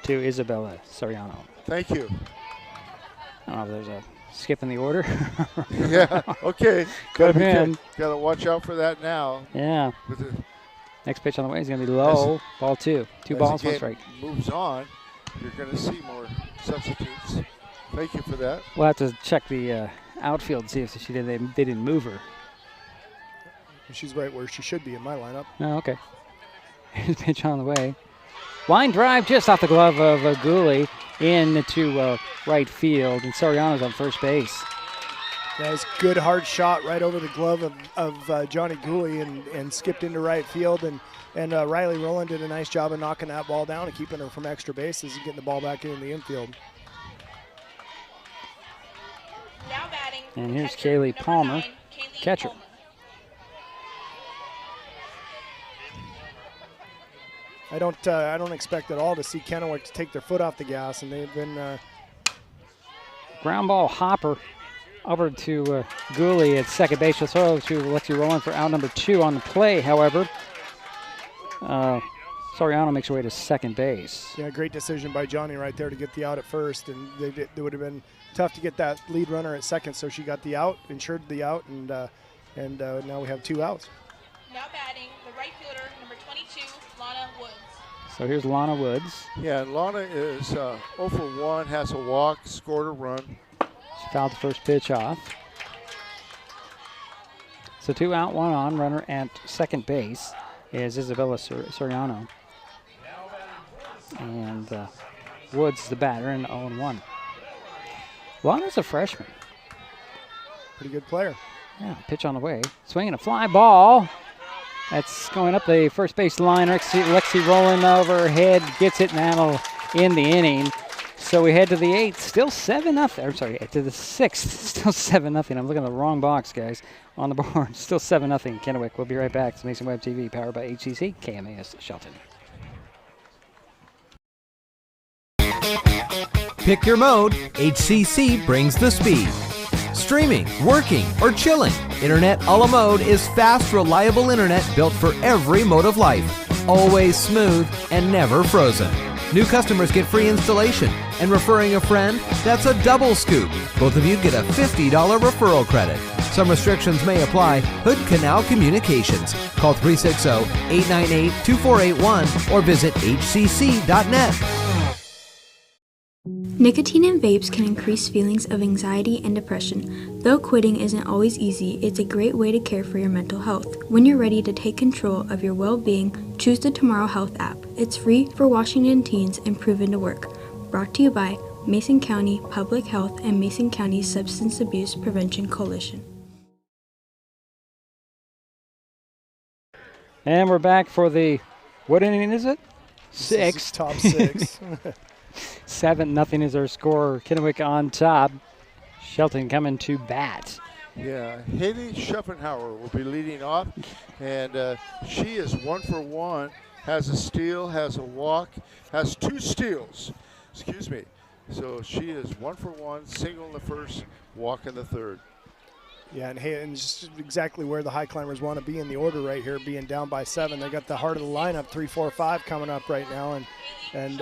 to Isabella Soriano. Thank you. I don't know if there's a skip in the order. Yeah, okay. Could have been. Got to watch out for that now. Yeah. Next pitch on the way is going to be low, ball 2. 2 balls, 1 strike. Moves on, you're going to see more substitutes. Thank you for that. We'll have to check the outfield, see if they didn't move her. She's right where she should be in my lineup. Oh, okay. Here's the pitch on the way. Line drive just off the glove of Gooley into right field, and Soriano's on first base. That was a good hard shot right over the glove of Johnny Gooley and skipped into right field, and Riley Rowland did a nice job of knocking that ball down and keeping her from extra bases and getting the ball back in the infield. Now batting. And here's Kaylee Palmer, catcher. I don't expect at all to see Kennewick to take their foot off the gas, and they've been ground ball hopper over to Gooley at second base. She'll throw to Lexi Rowland for out number 2 on the play. However, Soriano makes her way to second base. Yeah, great decision by Johnny right there to get the out at first, and it would have been tough to get that lead runner at second, so she got the out, ensured the out, and now we have 2 outs. Now batting, the right fielder, number 22, Lana Woods. So here's Lana Woods. Yeah, Lana is 0 for 1, has a walk, scored a run. She fouled the first pitch off. So 2 out, 1 on. Runner at second base is Isabella Soriano. And Woods the batter, and 0-1. Lana's a freshman. Pretty good player. Yeah, pitch on the way. Swinging a fly ball. That's going up the first base line. Lexi Rowland overhead, gets it, and that'll end the inning. So we head to the 8th, still 7-0. I'm sorry, to the 6th, still 7-0. I'm looking at the wrong box, guys, on the board. Still 7-0 Kennewick. We'll be right back. It's Mason Web TV, powered by HCC, KMAS Shelton. Pick your mode, HCC brings the speed. Streaming, working, or chilling, Internet a la mode is fast, reliable internet built for every mode of life. Always smooth and never frozen. New customers get free installation, and referring a friend, that's a double scoop. Both of you get a $50 referral credit. Some restrictions may apply. Hood Canal Communications. Call 360-898-2481 or visit hcc.net. Nicotine in vapes can increase feelings of anxiety and depression. Though quitting isn't always easy, it's a great way to care for your mental health. When you're ready to take control of your well-being, choose the Tomorrow Health app. It's free for Washington teens and proven to work. Brought to you by Mason County Public Health and Mason County Substance Abuse Prevention Coalition. And we're back for the, what inning is it? sixth. Top 6. 7-0 is our score. Kennewick on top. Shelton coming to bat. Yeah, Haley Schuffenhauer will be leading off, and she is 1 for 1, has a steal, has a walk, has 2 steals. Excuse me. So she is 1 for 1, single in the first, walk in the third. Yeah, and just exactly where the high climbers want to be in the order right here, being down by 7. They got the heart of the lineup, 3, 4, 5 coming up right now, and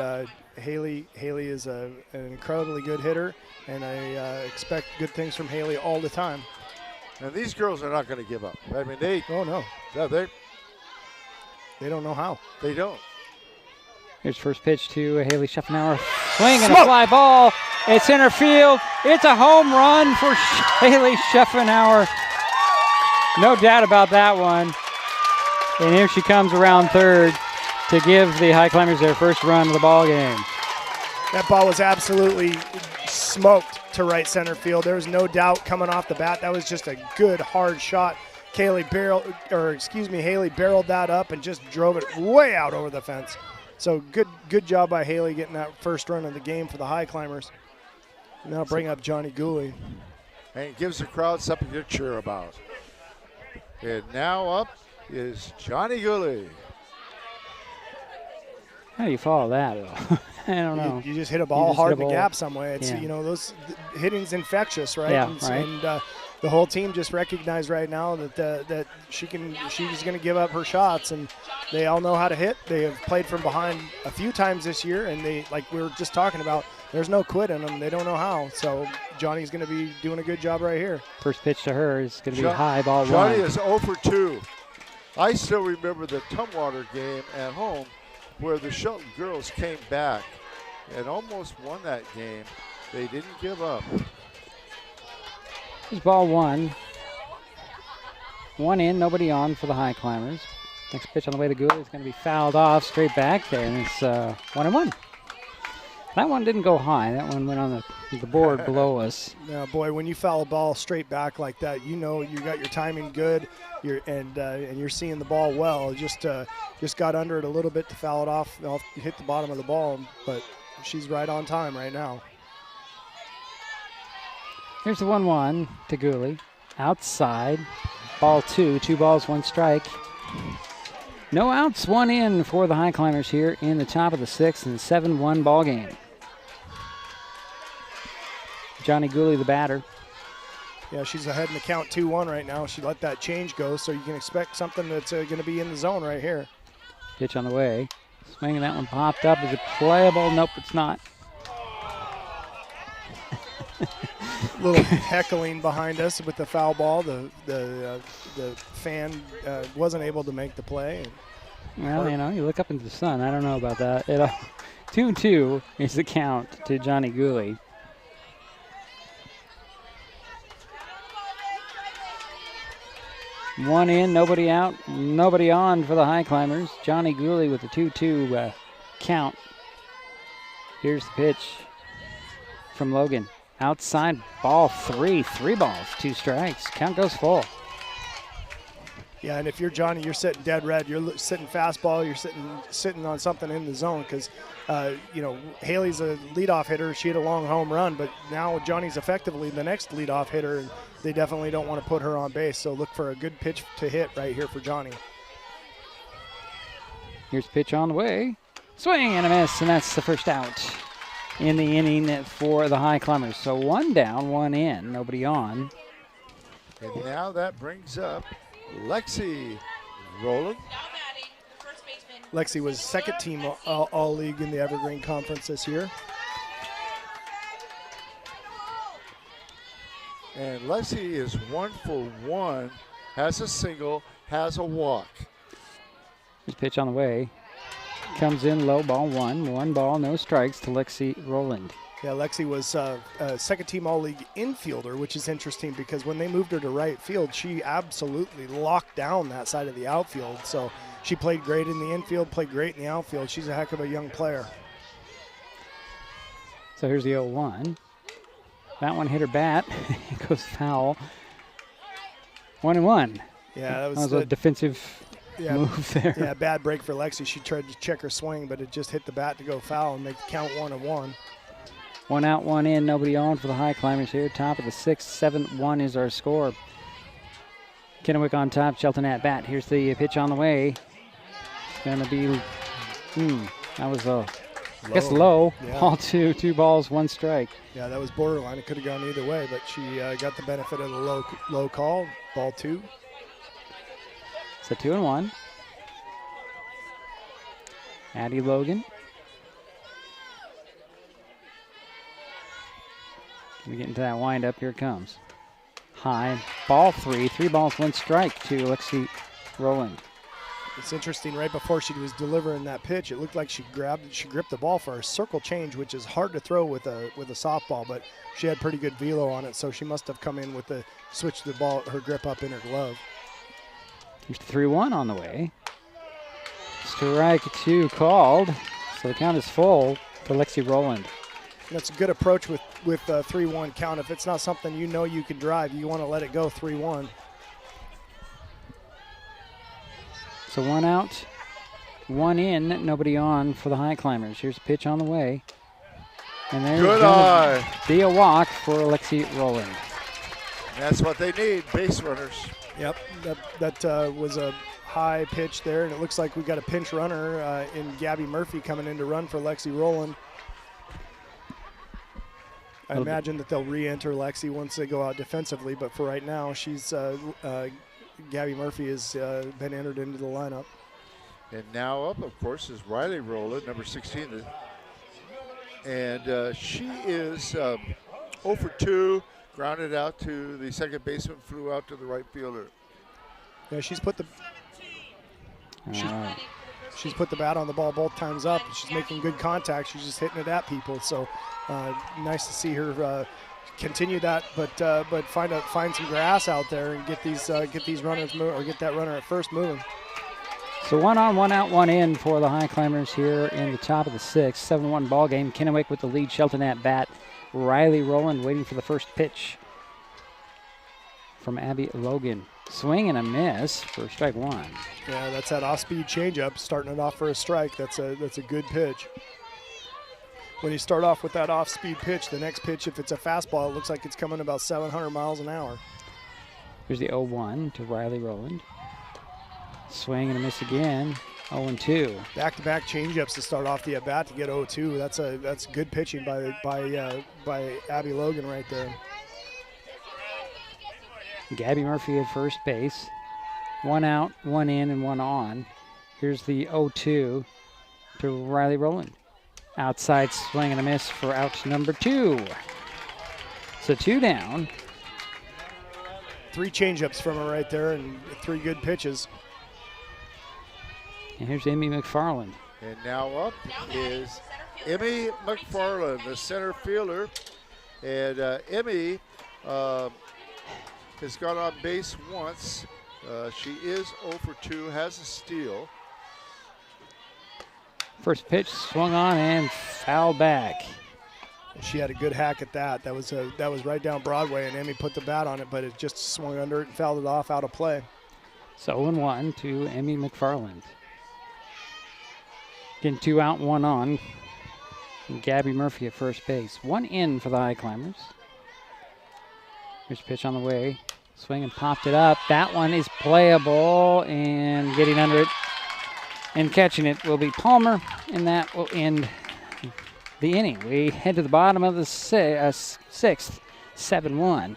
Haley is an incredibly good hitter, and I expect good things from Haley all the time. And these girls are not going to give up. I mean, they don't know how. They don't. Here's first pitch to Haley Schuffenhauer. Swing and a fly ball. It's center field. It's a home run for Haley Schuffenhauer. No doubt about that one. And here she comes around third to give the High Climbers their first run of the ball game. That ball was absolutely smoked to right center field. There was no doubt coming off the bat. That was just a good hard shot. Haley barreled that up and just drove it way out over the fence. So good job by Haley getting that first run of the game for the High Climbers. Now bring up Johnny Gooley. And it gives the crowd something to cheer about. And now up is Johnny Gooley. How do you follow that? I don't know. You just hit a ball hard in the gap some way. It's those hitting's infectious, right? Yeah, and the whole team just recognized right now that she's going to give up her shots, and they all know how to hit. They have played from behind a few times this year, and they, like we were just talking about, there's no quit in them. They don't know how. So Johnny's going to be doing a good job right here. First pitch to her is going to be high, ball Johnny 1. is 0 for 2. I still remember the Tumwater game at home where the Shelton girls came back and almost won that game. They didn't give up. Here's ball 1. 1 in, nobody on for the High Climbers. Next pitch on the way to Gould is going to be fouled off straight back there, and it's 1-1. That one didn't go high. That one went on the board below us. Yeah, boy, when you foul a ball straight back like that, you know you got your timing good, and you're seeing the ball well. Just got under it a little bit to foul it off. Hit the bottom of the ball, but she's right on time right now. Here's the 1-1 to Gooley. Outside, ball 2. 2 balls, 1 strike. No outs, 1 in for the High Climbers here in the top of the 6th and 7-1 ball game. Johnny Gooley, the batter. Yeah, she's ahead in the count 2-1 right now. She let that change go, so you can expect something that's going to be in the zone right here. Pitch on the way. Swinging, that one popped up. Is it playable? Nope, it's not. Little heckling behind us with the foul ball. The fan wasn't able to make the play. Well, you look up into the sun. I don't know about that. 2-2 is the count to Johnny Gooley. One in, nobody out, nobody on for the High Climbers. Johnny Gooley with the 2-2 count. Here's the pitch from Logan. Outside, ball 3. 3 balls, 2 strikes. Count goes full. Yeah, and if you're Johnny, you're sitting dead red. You're sitting fastball. You're sitting on something in the zone because, Haley's a leadoff hitter. She had a long home run, but now Johnny's effectively the next leadoff hitter, and they definitely don't want to put her on base. So look for a good pitch to hit right here for Johnny. Here's pitch on the way. Swing and a miss, and that's the first out in the inning for the High Climbers. So 1 down, 1 in, nobody on. And now that brings up Lacey Rowland. Lexi was second team all league in the Evergreen Conference this year. And Lexi is 1 for 1, has a single, has a walk. Here's pitch on the way. Comes in low, ball 1. 1 ball, no strikes to Lexi Rowland. Yeah, Lexi was a second team all league infielder, which is interesting because when they moved her to right field, she absolutely locked down that side of the outfield. So she played great in the infield, played great in the outfield. She's a heck of a young player. So here's the 0-1. That one hit her bat. It goes foul. 1-1. Yeah, that was a defensive move there. Yeah, bad break for Lexi. She tried to check her swing, but it just hit the bat to go foul and make the count 1-1. 1 out, 1 in, nobody on for the High Climbers here. Top of the 6th, 7-1 is our score. Kennewick on top, Shelton at bat. Here's the pitch on the way. It's going to be, that was I guess low. Yeah. Ball 2, 2 balls, 1 strike. Yeah, that was borderline. It could have gone either way, but she got the benefit of the low call. Ball 2. So 2-1. Addie Logan. We get into that windup. Here it comes. High. Ball 3. 3 balls, 1 strike to Lexi Rowland. It's interesting. Right before she was delivering that pitch, it looked like she gripped the ball for a circle change, which is hard to throw with a softball. But she had pretty good velo on it, so she must have come in with the switch the ball, her grip up in her glove. Here's 3-1 on the way. Strike 2 called, so the count is full to Lexi Rowland. That's a good approach with 3-1 count. If it's not something you know you can drive, you want to let it go 3-1. So 1 out, 1 in, nobody on for the High Climbers. Here's a pitch on the way. And there's going to be a walk for Lexi Rowland. That's what they need, base runners. Yep, that was a high pitch there, and it looks like we got a pinch runner in Gabby Murphy coming in to run for Lexi Rowland. I imagine that they'll re-enter Lexi once they go out defensively, but for right now, she's Gabby Murphy has been entered into the lineup. And now up, of course, is Riley Rowland, number 16. And she is 0 for 2, grounded out to the second baseman, flew out to the right fielder. Yeah, she's put the bat on the ball both times up. She's making good contact. She's just hitting it at people. So nice to see her continue that, but find some grass out there and get these runners move, or get that runner at first moving. So 1 on, 1 out, 1 in for the High Climbers here in the top of the 6th. 7-1 ball game. Kennewick with the lead. Shelton at bat. Riley Rowland waiting for the first pitch from Abby Logan. Swing and a miss for strike 1. Yeah, that's that off-speed changeup, starting it off for a strike. That's a good pitch. When you start off with that off-speed pitch, the next pitch, if it's a fastball, it looks like it's coming about 700 miles an hour. Here's the 0-1 to Riley Rowland. Swing and a miss again. 0-2. Back-to-back changeups to start off the at-bat to get 0-2. That's good pitching by Abby Logan right there. Gabby Murphy at first base. 1 out, 1 in, and 1 on. Here's the 0-2 to Riley Rowland. Outside swing and a miss for out number 2. So 2 down. 3 changeups from her right there and 3 good pitches. And here's Emmy McFarland. And now up is Emmy McFarland, the center fielder. And Emmy has gone on base once. She is 0 for 2, has a steal. First pitch swung on and fouled back. She had a good hack at that. That was right down Broadway, and Emmy put the bat on it, but it just swung under it and fouled it off out of play. So 0-1 to Emmy McFarland. Again, 2 out, 1 on. And Gabby Murphy at first base. 1 in for the High Climbers. Here's a pitch on the way. Swing and popped it up. That one is playable, and getting under it and catching it will be Palmer, and that will end the inning. We head to the bottom of the 6th, 7-1.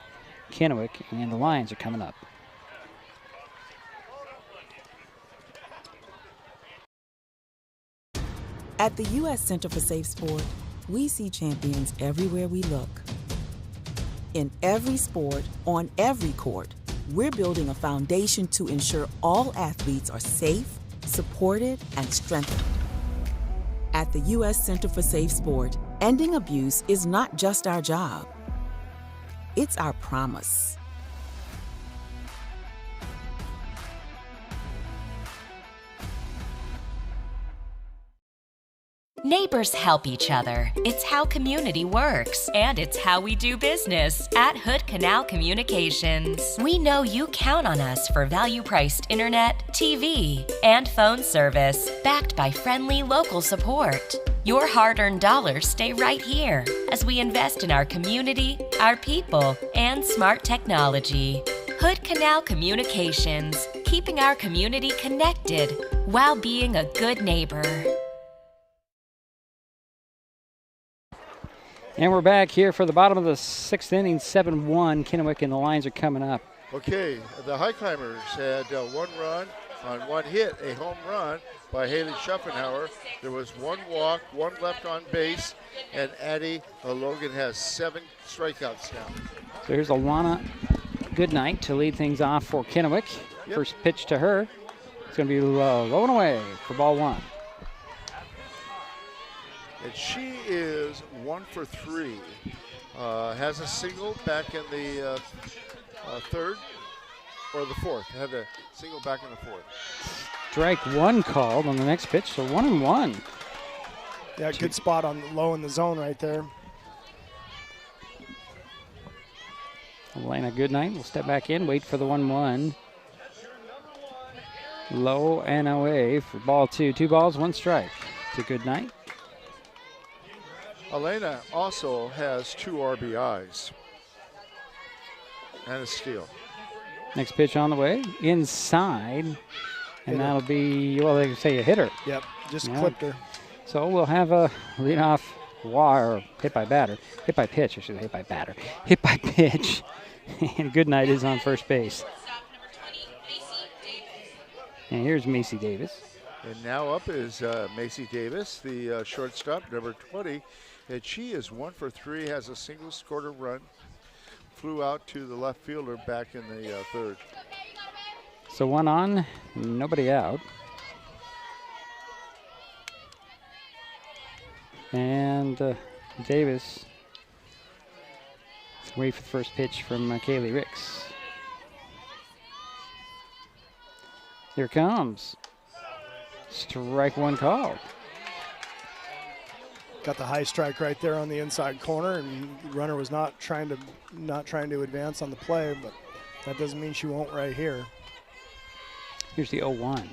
Kennewick and the Lions are coming up. At the U.S. Center for Safe Sport, we see champions everywhere we look. In every sport, on every court, we're building a foundation to ensure all athletes are safe, supported, and strengthened. At the U.S. Center for Safe Sport, ending abuse is not just our job. It's our promise. Neighbors help each other. It's how community works, and it's how we do business at Hood Canal Communications. We know you count on us for value-priced internet, TV, and phone service, backed by friendly local support. Your hard-earned dollars stay right here as we invest in our community, our people, and smart technology. Hood Canal Communications, keeping our community connected while being a good neighbor. And we're back here for the bottom of the 6th inning, 7-1. Kennewick and the Lions are coming up. Okay, the Highclimbers had 1 run on 1 hit, a home run by Haley Schuffenhauer. There was 1 walk, 1 left on base, and Addie Logan has 7 strikeouts now. So here's Alana Goodnight to lead things off for Kennewick. Yep. First pitch to her. It's going to be low and away for ball 1. And she is 1 for 3. Has a single back in the 3rd or the 4th. Had a single back in the 4th. Strike 1 called on the next pitch, so 1-1. Yeah, good spot on low in the zone right there. Elena Goodnight will step back in, wait for the 1-1. Low and away for ball 2. 2 balls, 1 strike to Goodnight. Elena also has 2 RBIs and a steal. Next pitch on the way, inside, and that'll be, well, they say a hitter. Yep, just clipped her. So we'll have a leadoff wire, hit by pitch, I should say, hit by batter, hit by pitch, and Goodnight is on first base. And here's Macy Davis. And now up is Macy Davis, the shortstop, number 20. And she is 1 for 3, has a single, scored a run, flew out to the left fielder back in the 3rd. So 1 on, nobody out. And Davis wait for the first pitch from Kaylee Ricks. Here comes. Strike 1 called. Got the high strike right there on the inside corner, and the runner was not trying to advance on the play, but that doesn't mean she won't right here. Here's the 0-1.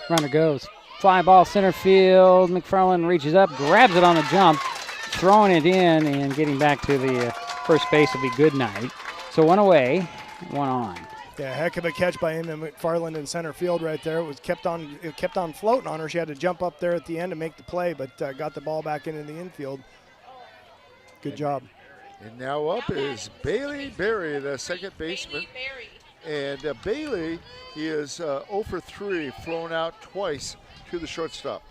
Runner goes. Fly ball center field. McFarland reaches up, grabs it on the jump, throwing it in, and getting back to the first base will be Goodnight. So 1 away, 1 on. Yeah, heck of a catch by Emma McFarland in center field right there. It kept on floating on her. She had to jump up there at the end to make the play, but got the ball back into the infield. Good job. And now up is Bailey Berry, the second baseman. And Bailey is 0 for 3, flown out twice to the shortstop.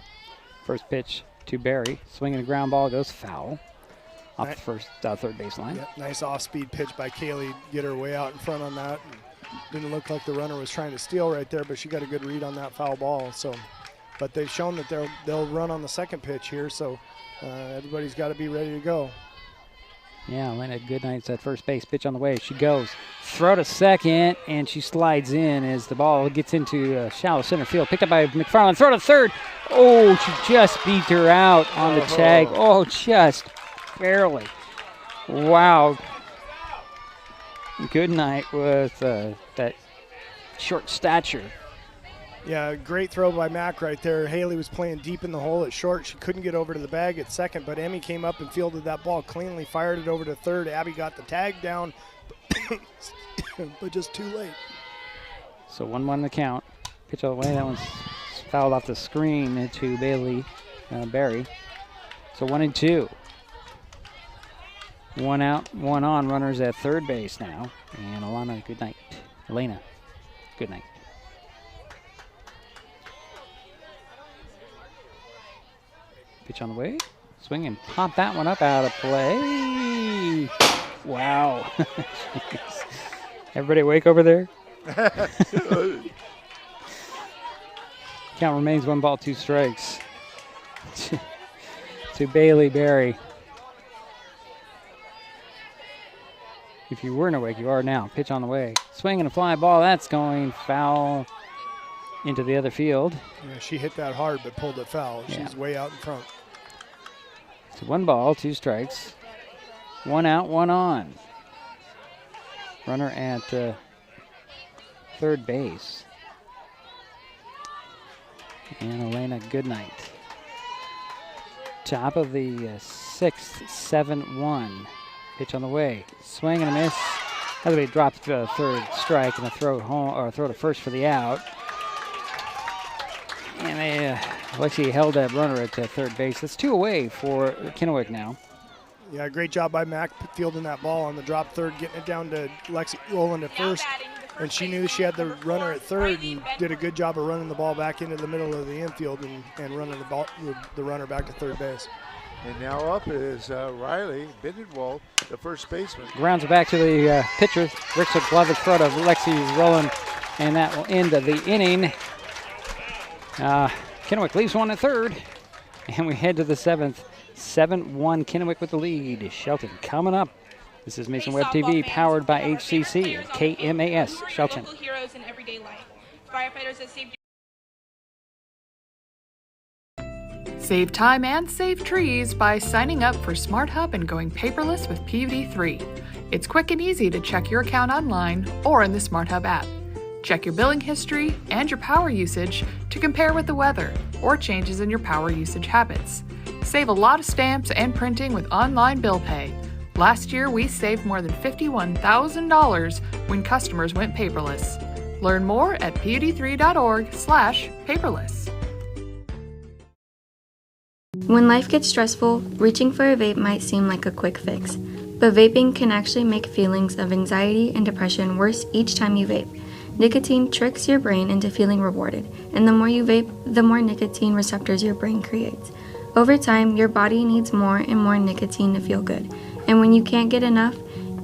First pitch to Berry. Swinging a ground ball, goes foul off the first third baseline. Yeah, nice off-speed pitch by Kaylee. Get her way out in front on that. Didn't look like the runner was trying to steal right there, but she got a good read on that foul ball. So, but they've shown that they'll run on the second pitch here, so everybody's got to be ready to go. Yeah, Elena Goodnight's at first base. Pitch on the way. She goes. Throw to second, and she slides in as the ball gets into shallow center field. Picked up by McFarland. Throw to third. Oh, she just beat her out on the tag. Oh, just barely. Wow. Goodnight with that short stature. Yeah, great throw by Mac right there. Haley was playing deep in the hole at short. She couldn't get over to the bag at second, but Emmy came up and fielded that ball cleanly, fired it over to third. Abby got the tag down, but just too late. So 1-1 the count. Pitch all the way. That one's fouled off the screen to Bailey Berry. So 1-2. 1 out, 1 on. Runners at third base now. And Elena Goodnight. Pitch on the way. Swing and pop that one up out of play. Wow. Everybody awake over there? Count remains 1 ball, 2 strikes. to Bailey Berry. If you weren't awake, you are now. Pitch on the way. Swing and a fly ball. That's going foul. into the other field. Yeah, she hit that hard but pulled it foul. She's way out in front. So 1 ball, 2 strikes. 1 out, 1 on. Runner at third base. And Elena Goodnight. Top of the 6th, 7-1. Pitch on the way. Swing and a miss. That's he dropped third strike and a throw home or throw to first for the out. And Lacey held that runner at third base. That's 2 away for Kennewick now. Yeah, great job by Mac fielding that ball on the drop third, getting it down to Lexi rolling to first. And she knew she had the runner at third and did a good job of running the ball back into the middle of the infield and running the runner back to third base. And now up is Riley Bindenwald, the first baseman. Grounds it back to the pitcher. Ricks a glove in front of Lexi rolling, and that will end the inning. Kennewick leaves one at third, and we head to the 7th. 7-1 Kennewick with the lead. Shelton coming up. This is Mason Web TV, powered by HCC and KMAS Shelton. Local heroes in everyday life. Firefighters that saved. Save time and save trees by signing up for Smart Hub and going paperless with PUD3. It's quick and easy to check your account online or in the Smart Hub app. Check your billing history and your power usage to compare with the weather or changes in your power usage habits. Save a lot of stamps and printing with online bill pay. Last year, we saved more than $51,000 when customers went paperless. Learn more at pud3.org/paperless. When life gets stressful, reaching for a vape might seem like a quick fix, but vaping can actually make feelings of anxiety and depression worse each time you vape. Nicotine tricks your brain into feeling rewarded, and the more you vape, the more nicotine receptors your brain creates. Over time, your body needs more and more nicotine to feel good, and when you can't get enough,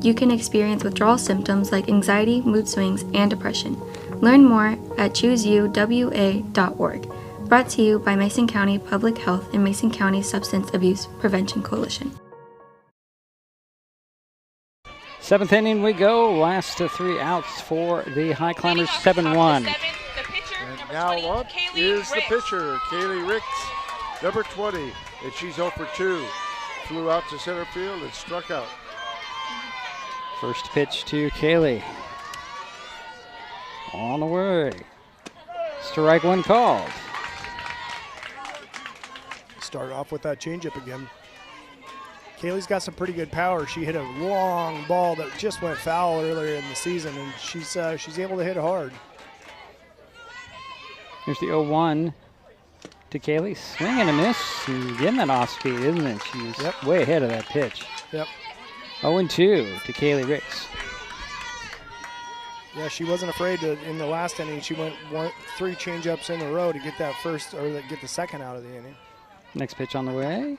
you can experience withdrawal symptoms like anxiety, mood swings, and depression. Learn more at chooseyouwa.org. Brought to you by Mason County Public Health and Mason County Substance Abuse Prevention Coalition. 7th inning we go. Last 3 outs for the Highclimbers. 7-1. And now up is the pitcher, Kaylee Ricks, number 20, and she's 0 for 2. Flew out to center field and struck out. First pitch to Kaylee. On the way. Strike 1 called. Start off with that changeup again. Kaylee's got some pretty good power. She hit a long ball that just went foul earlier in the season, and she's able to hit hard. Here's the 0-1 to Kaylee. Swing and a miss. She's getting that off speed, isn't it? She's way ahead of that pitch. Yep. 0-2 to Kaylee Ricks. Yeah, she wasn't afraid to. In the last inning, she went 3 changeups in a row to get that first or get the second out of the inning. Next pitch on the way.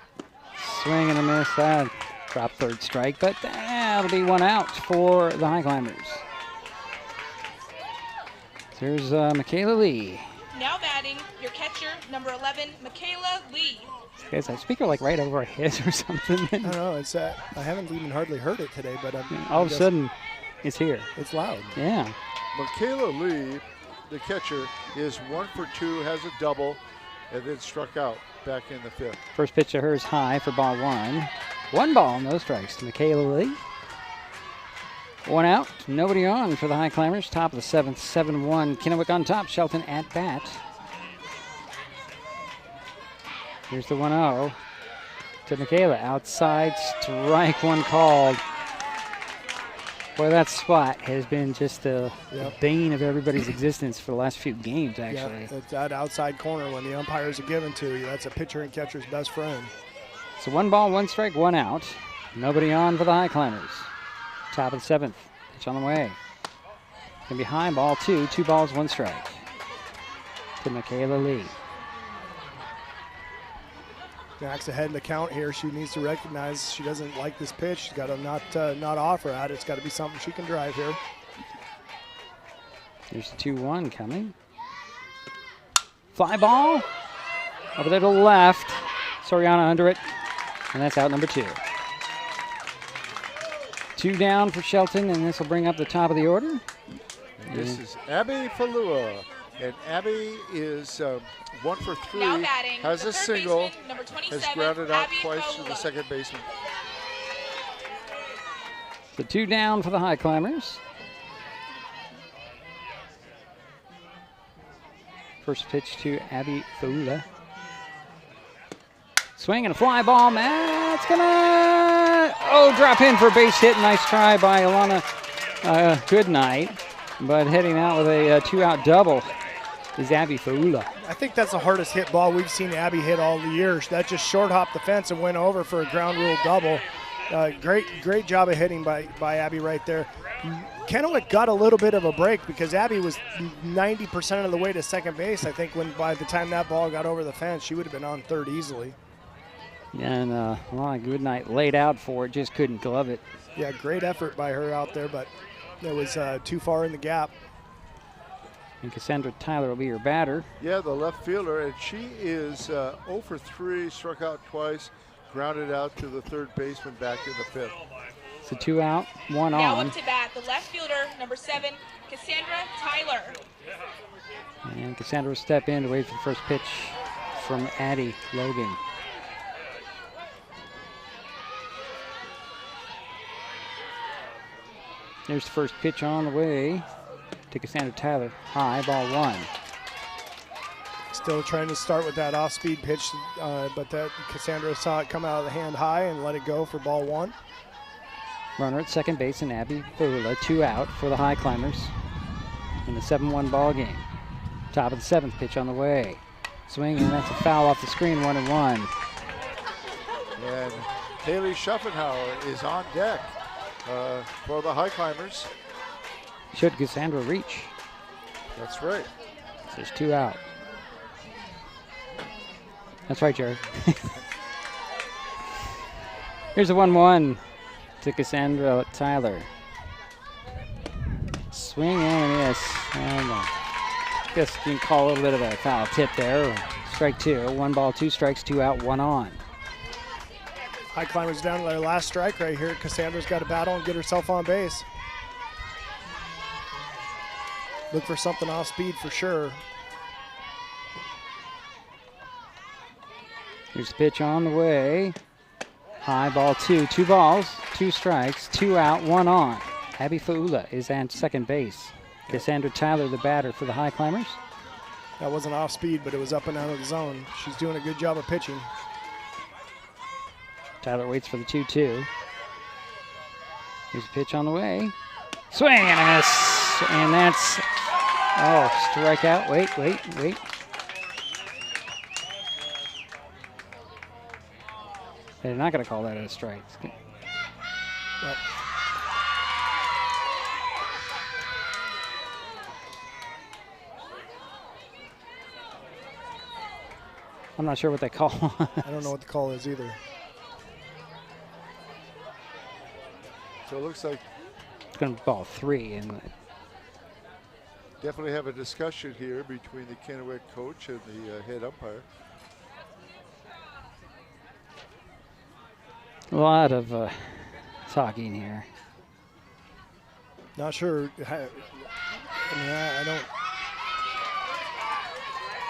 Swing and a miss. That drop third strike, but that'll be 1 out for the Highclimbers. Here's Michaela Lee. Now batting, your catcher, number 11, Michaela Lee. Is that speaker like right over our heads or something? I don't know. It's I haven't even hardly heard it today, but all of a sudden, it's here. It's loud. Yeah. Michaela Lee, the catcher, is 1 for 2, has a double, and then struck out back in the 5th. First pitch of hers high for ball 1. 1 ball, no strikes to Michaela Lee. 1 out, nobody on for the Highclimbers. Top of the 7th, 7-1. Kennewick on top, Shelton at bat. Here's the 1-0 to Michaela. Outside, strike 1 called. Boy, that spot has been just a bane of everybody's existence for the last few games, actually. Yeah, it's that outside corner when the umpires are given to you. That's a pitcher and catcher's best friend. So 1 ball, 1 strike, 1 out. Nobody on for the Highclimbers. Top of the 7th. Pitch on the way. And behind ball 2. 2 balls, 1 strike. To Michaela Lee. Max ahead in the count here. She needs to recognize she doesn't like this pitch. She's got to not offer at it. It's got to be something she can drive here. Here's the 2-1 coming. Fly ball. Over there to the left. Soriano under it. And that's out number 2. 2 down for Shelton, and this will bring up the top of the order. And this is Abby Falua, And Abby is 1 for 3, Now batting, has the a third single, baseman, number 27, has grounded out Abby twice to the Fowler. second baseman. The 2 down for the High Climbers. First pitch to Abby Fowler. Swing and a fly ball. That's gonna drop in for a base hit. Nice try by Alana Goodnight, but heading out with a 2-out double is Abby Fowler. I think that's the hardest hit ball we've seen Abby hit all the years. That just short hopped the fence and went over for a ground rule double. Great job of hitting by Abby right there. Kennewick got a little bit of a break because Abby was 90% of the way to second base. I think by the time that ball got over the fence, she would have been on third easily. Yeah, and Alana Goodnight laid out for it, just couldn't glove it. Yeah, great effort by her out there, but it was too far in the gap. And Cassandra Tyler will be your batter. Yeah, the left fielder, and she is 0 for 3, struck out twice, grounded out to the third baseman back in the 5th. It's a 2-out, 1 Now on. up to bat, the left fielder, number 7, Cassandra Tyler. And Cassandra will step in to wait for the first pitch from Addie Logan. There's the first pitch on the way to Cassandra Tyler. High, ball 1. Still trying to start with that off-speed pitch, but that Cassandra saw it come out of the hand high and let it go for ball 1. Runner at second base and Abby Fowler, 2 out for the High Climbers in the 7-1 ball game. Top of the 7th pitch on the way. Swing, and that's a foul off the screen, 1-1. And Haley Schuffenhauer is on deck for the High Climbers. Should Cassandra reach? That's right. So there's 2 out. That's right, Jared. Here's a 1-1 to Cassandra Tyler. Swing and a miss. And I guess you can call a little bit of a foul tip there. Strike 2. 1 ball, 2 strikes, 2 out, 1 on. High Climbers down to their last strike right here. Cassandra's got to battle and get herself on base. Look for something off speed for sure. Here's the pitch on the way. High, ball 2. 2 balls, 2 strikes, 2 out, 1 on. Abby Fowler is at second base. Cassandra Tyler, the batter for the High Climbers. That wasn't off speed, but it was up and out of the zone. She's doing a good job of pitching. Tyler waits for the 2-2. Here's a pitch on the way. Swing and a miss. And that's, strikeout. Wait. They're not going to call that a strike. But I'm not sure what they call. I don't know what the call is either. So it looks like it's going to be ball 3. And definitely have a discussion here between the Kennewick coach and the head umpire. a lot of talking here. Not sure. I don't.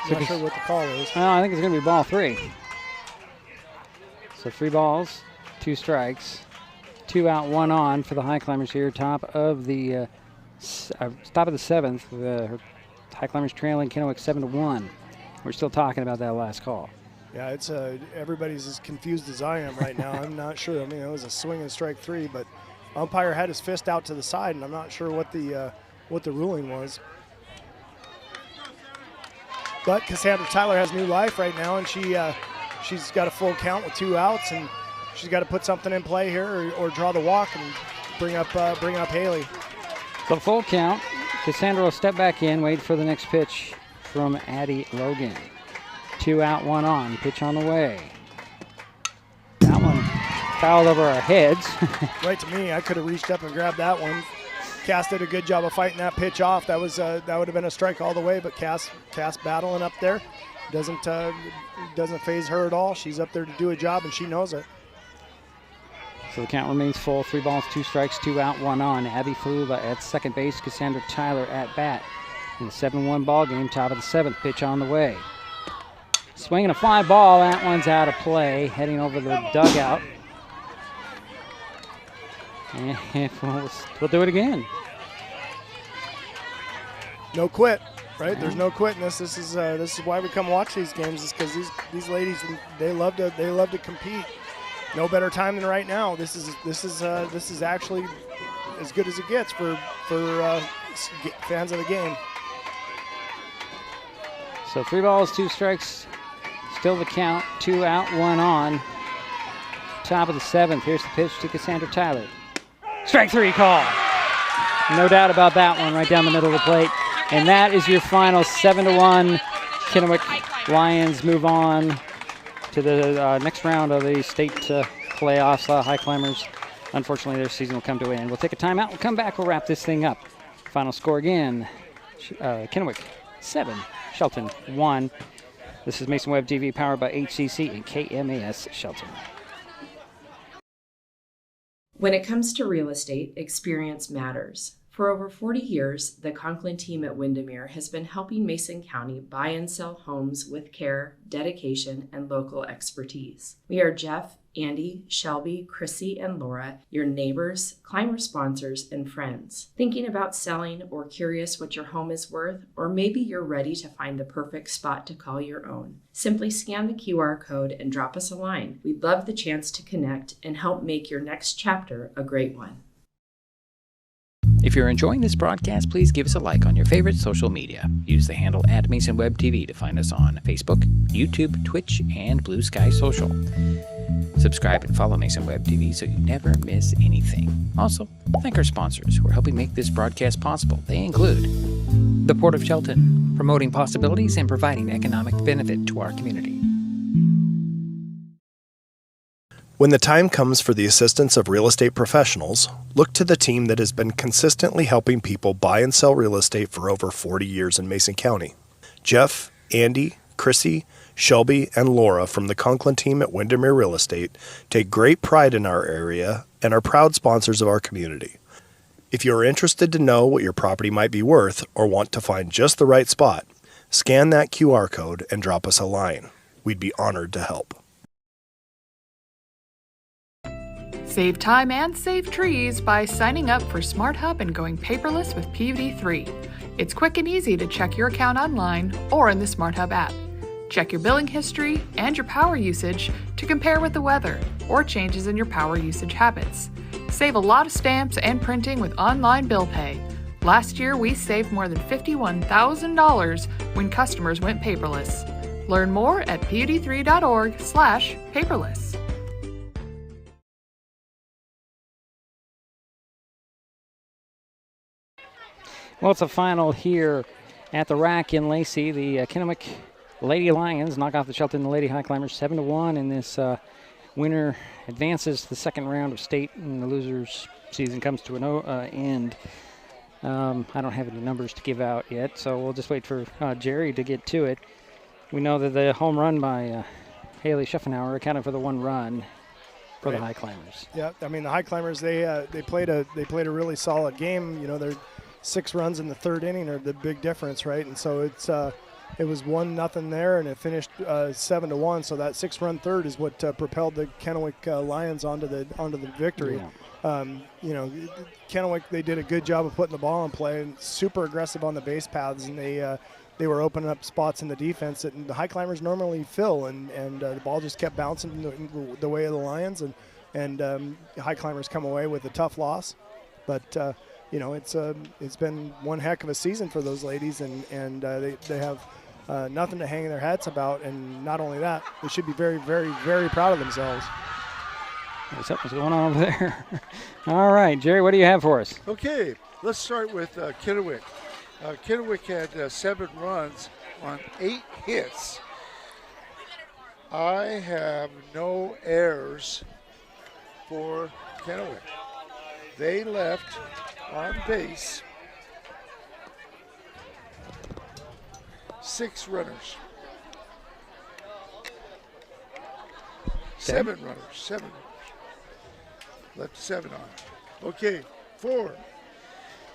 Not sure what the call is. Well, I think it's going to be ball 3. So 3 balls, 2 strikes, 2 out, 1 on for the High Climbers here. Top of the 7th. High Climbers trailing Kennewick 7-1. We're still talking about that last call. Yeah, it's everybody's as confused as I am right now. I'm not sure. I mean, it was a swing and strike 3, but umpire had his fist out to the side, and I'm not sure what the ruling was. But Cassandra Tyler has new life right now, and she's got a full count with 2 outs, and she's got to put something in play here or draw the walk and bring up Haley. So full count. Cassandra will step back in, wait for the next pitch from Addie Logan. 2 out, 1 on. Pitch on the way. That one fouled over our heads. Right to me. I could have reached up and grabbed that one. Cass did a good job of fighting that pitch off. That would have been a strike all the way, but Cass battling up there doesn't faze her at all. She's up there to do a job, and she knows it. So the count remains full. 3 balls, 2 strikes, 2 out, 1 on. Abby Fowler at second base. Cassandra Tyler at bat. in the 7-1 ball game. Top of the 7th, pitch on the way. Swinging a fly ball. That one's out of play. Heading over the dugout. And we'll do it again. No quit, right? There's no quit in this. This is why we come watch these games, is because these ladies, they love to compete. No better time than right now. This is actually as good as it gets for fans of the game. So 3 balls, 2 strikes, still the count. 2 out, 1 on. Top of the 7th. Here's the pitch to Cassandra Tyler. Strike 3 call. No doubt about that one, right down the middle of the plate. And that is your final 7-1. Kennewick Lions move on to the next round of the state playoffs. Highclimbers, unfortunately, their season will come to an end. We'll take a timeout. We'll come back. We'll wrap this thing up. Final score again, Kennewick 7, Shelton 1. This is Mason Web TV, powered by HCC and KMAS Shelton. When it comes to real estate, experience matters. For over 40 years, the Conklin team at Windermere has been helping Mason County buy and sell homes with care, dedication, and local expertise. We are Jeff, Andy, Shelby, Chrissy, and Laura, your neighbors, climber sponsors, and friends. Thinking about selling or curious what your home is worth, or maybe you're ready to find the perfect spot to call your own. Simply scan the QR code and drop us a line. We'd love the chance to connect and help make your next chapter a great one. If you're enjoying this broadcast, please give us a like on your favorite social media. Use the handle @MasonWebTV to find us on Facebook, YouTube, Twitch, and Blue Sky Social. Subscribe and follow Mason Web TV so you never miss anything. Also, thank our sponsors who are helping make this broadcast possible. They include the Port of Shelton, promoting possibilities and providing economic benefit to our community. When the time comes for the assistance of real estate professionals, look to the team that has been consistently helping people buy and sell real estate for over 40 years in Mason County. Jeff, Andy, Chrissy, Shelby, and Laura from the Conklin team at Windermere Real Estate take great pride in our area and are proud sponsors of our community. If you are interested to know what your property might be worth or want to find just the right spot, scan that QR code and drop us a line. We'd be honored to help. Save time and save trees by signing up for Smart Hub and going paperless with PUD3. It's quick and easy to check your account online or in the Smart Hub app. Check your billing history and your power usage to compare with the weather or changes in your power usage habits. Save a lot of stamps and printing with online bill pay. Last year, we saved more than $51,000 when customers went paperless. Learn more at PUD3.org/paperless. Well, it's a final here at the rack in Lacey. The Kennewick Lady Lions knock off the Shelton Lady Highclimbers 7-1, and this winner advances to the second round of state, and the losers' season comes to an end. I don't have any numbers to give out yet, so we'll just wait for Jerry to get to it. We know that the home run by Haley Schuffenauer accounted for the 1 run for the Highclimbers. Yeah, I mean the Highclimbers, they played a really solid game. You know, they're 6 runs in the 3rd inning are the big difference, right? And so it was 1-0 there, and it finished 7-1. So that 6-run third is what propelled the Kennewick Lions onto the victory. Yeah. You know, Kennewick, they did a good job of putting the ball in play and super aggressive on the base paths, and they were opening up spots in the defense that the Highclimbers normally fill, and the ball just kept bouncing the way of the Lions, and Highclimbers come away with a tough loss, but. You know, it's been one heck of a season for those ladies, and they have nothing to hang their hats about. And not only that, they should be very, very, very proud of themselves. Something's going on over there. All right, Jerry, what do you have for us? Okay, let's start with Kennewick. Kennewick had 7 runs on 8 hits. I have no errors for Kennewick. They left on base 6 runners. 7 runners. 7 runners. Left 7 on. Okay, for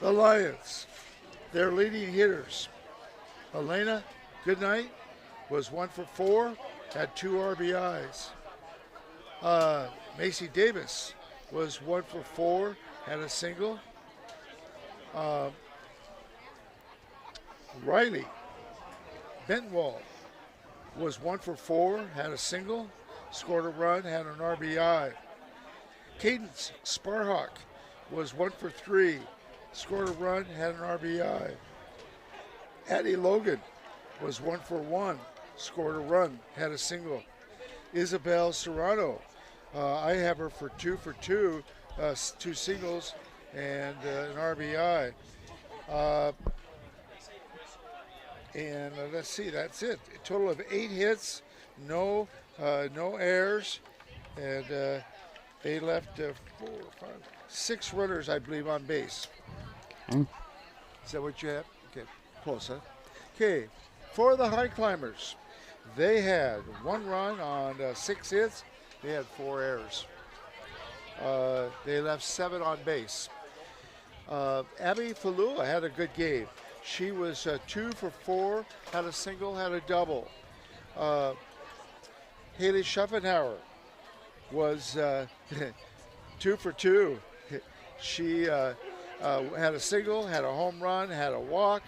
the Lions, their leading hitters, Elena Goodnight was 1 for 4, had 2 RBIs. Macy Davis was 1 for 4, had a single. Riley Bentwall was 1 for 4, had a single, scored a run, had an RBI. Cadence Sparhawk was 1 for 3, scored a run, had an RBI. Addie Logan was 1 for 1, scored a run, had a single. Isabel Serrano, I have her for 2 for 2, 2 singles and an RBI. And let's see, that's it. A total of 8 hits, no errors, and they left 4, 5, 6 runners, I believe, on base. Okay. Is that what you have? Okay, close, huh? Okay, for the Highclimbers, they had 1 run on 6 hits. They had 4 errors. They left 7 on base. Abby Falula had a good game. She was 2 for 4, had a single, had a double. Haley Schaffenhauer was 2 for 2. She had a single, had a home run, had a walk,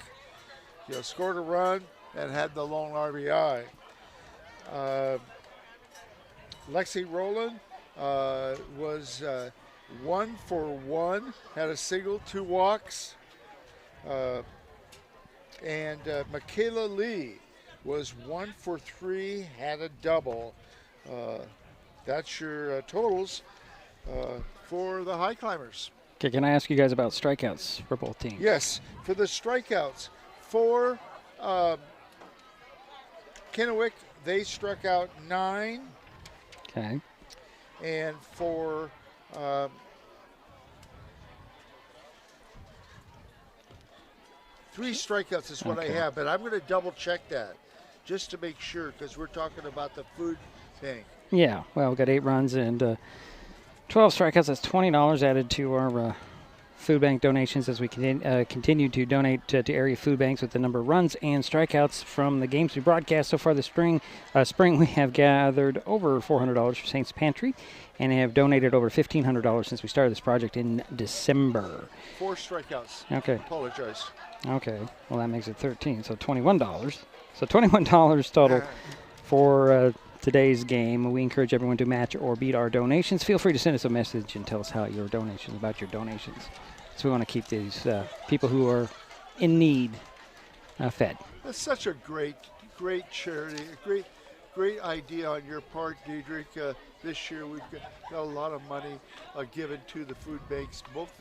scored a run, and had the lone RBI. Lexi Rowland was 1 for 1, had a single, 2 walks. And Michaela Lee was 1 for 3, had a double. That's your totals for the Highclimbers. Okay, can I ask you guys about strikeouts for both teams? Yes, for the strikeouts. For Kennewick, they struck out 9. Okay. And for three strikeouts is what I have, but I'm going to double check that just to make sure because we're talking about the food thing. Yeah, well, we've got 8 runs and 12 strikeouts. That's $20 added to our food bank donations as we continue to donate to area food banks with the number of runs and strikeouts from the games we broadcast so far this spring. We have gathered over $400 for Saints Pantry and have donated over $1,500 since we started this project in December. 4 strikeouts. Okay. Apologize. Okay. Well, that makes it 13, so $21. So $21 total for today's game. We encourage everyone to match or beat our donations. Feel free to send us a message and tell us about your donations. So we want to keep these people who are in need fed. That's such a great charity, a great idea on your part, Diedrich. This year we've got a lot of money given to the food banks, both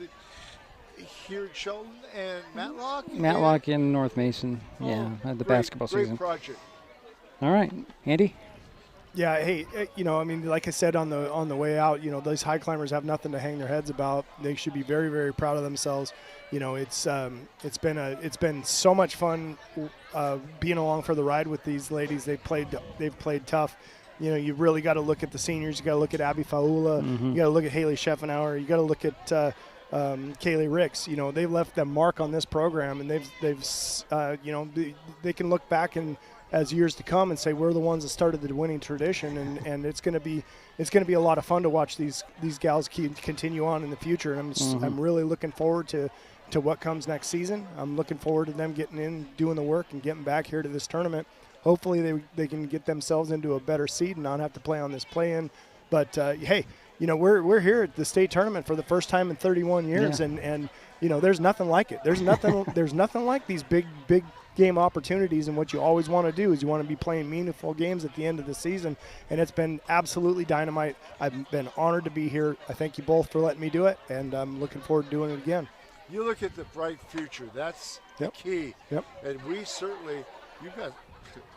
here in Shelton and Matlock. Matlock in North Mason, the basketball season. Great project. All right, Andy. Yeah, hey, I mean, like I said on the way out, these high climbers have nothing to hang their heads about. They should be very, very proud of themselves. It's been so much fun being along for the ride with these ladies. They've played tough. You really got to look at the seniors. You got to look at Abby Faula. Mm-hmm. You got to look at Haley Scheffenauer. You got to look at Kaylee Ricks. They've left their mark on this program, and they can look back and as years to come and say we're the ones that started the winning tradition, and it's going to be a lot of fun to watch these gals continue on in the future. And I'm really looking forward to what comes next season. I'm looking forward to them getting in, doing the work, and getting back here to this tournament. Hopefully they can get themselves into a better seed and not have to play on this play-in. But hey, we're here at the state tournament for the first time in 31 years, and there's nothing like it. There's nothing like these big game opportunities, and what you always want to do is you want to be playing meaningful games at the end of the season, and it's been absolutely dynamite. I've been honored to be here. I thank you both for letting me do it, and I'm looking forward to doing it again. You look at the bright future. That's the key. Yep. And you've got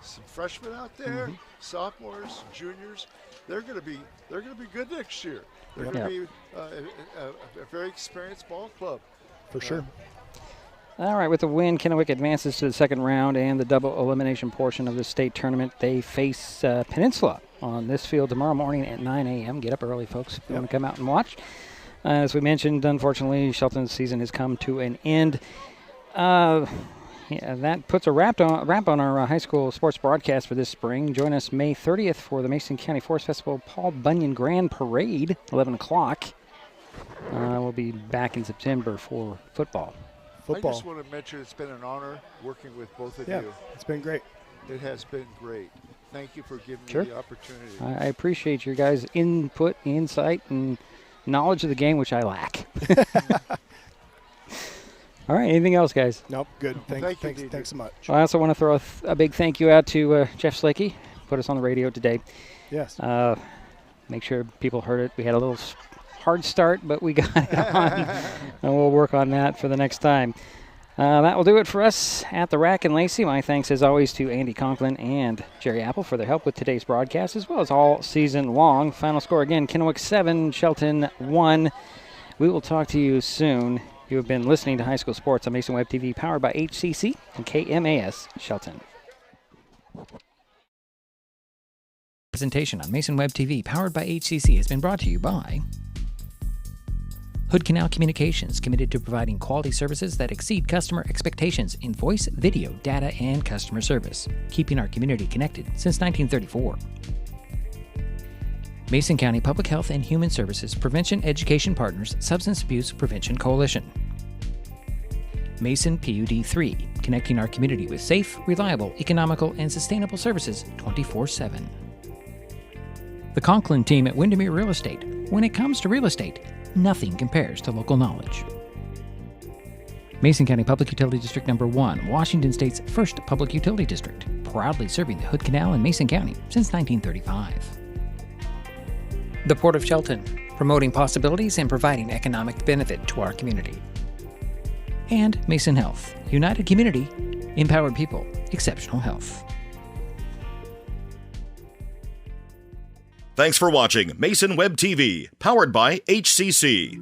some freshmen out there, sophomores, juniors. They're going to be good next year. They're going to be a very experienced ball club. For sure. All right, with the win, Kennewick advances to the second round and the double elimination portion of the state tournament. They face Peninsula on this field tomorrow morning at 9 a.m. Get up early, folks, if you want to come out and watch. As we mentioned, unfortunately, Shelton's season has come to an end. that puts a wrap on our high school sports broadcast for this spring. Join us May 30th for the Mason County Forest Festival Paul Bunyan Grand Parade, 11 o'clock. We'll be back in September for football. I just want to mention it's been an honor working with both of you. It's been great. It has been great. Thank you for giving me the opportunity. I appreciate your guys' input, insight, and knowledge of the game, which I lack. All right, anything else, guys? Nope, good. Thanks so much. Well, I also want to throw a big thank you out to Jeff Slakey, put us on the radio today. Yes. Make sure people heard it. We had a little hard start, but we got it on, and we'll work on that for the next time. That will do it for us at the Rack and Lacey. My thanks, as always, to Andy Conklin and Jerry Apple for their help with today's broadcast, as well as all season long. Final score again, Kennewick 7, Shelton 1. We will talk to you soon. You have been listening to High School Sports on Mason Web TV, powered by HCC and KMAS Shelton. Presentation on Mason Web TV, powered by HCC, has been brought to you by Hood Canal Communications, committed to providing quality services that exceed customer expectations in voice, video, data, and customer service, keeping our community connected since 1934. Mason County Public Health and Human Services Prevention Education Partners Substance Abuse Prevention Coalition. Mason PUD 3, connecting our community with safe, reliable, economical, and sustainable services 24/7. The Conklin team at Windermere Real Estate. When it comes to real estate, nothing compares to local knowledge. Mason County Public Utility District Number 1, Washington State's first public utility district, proudly serving the Hood Canal in Mason County since 1935. The Port of Shelton, promoting possibilities and providing economic benefit to our community. And Mason Health, united community, empowered people, exceptional health. Thanks for watching Mason Web TV, powered by HCC.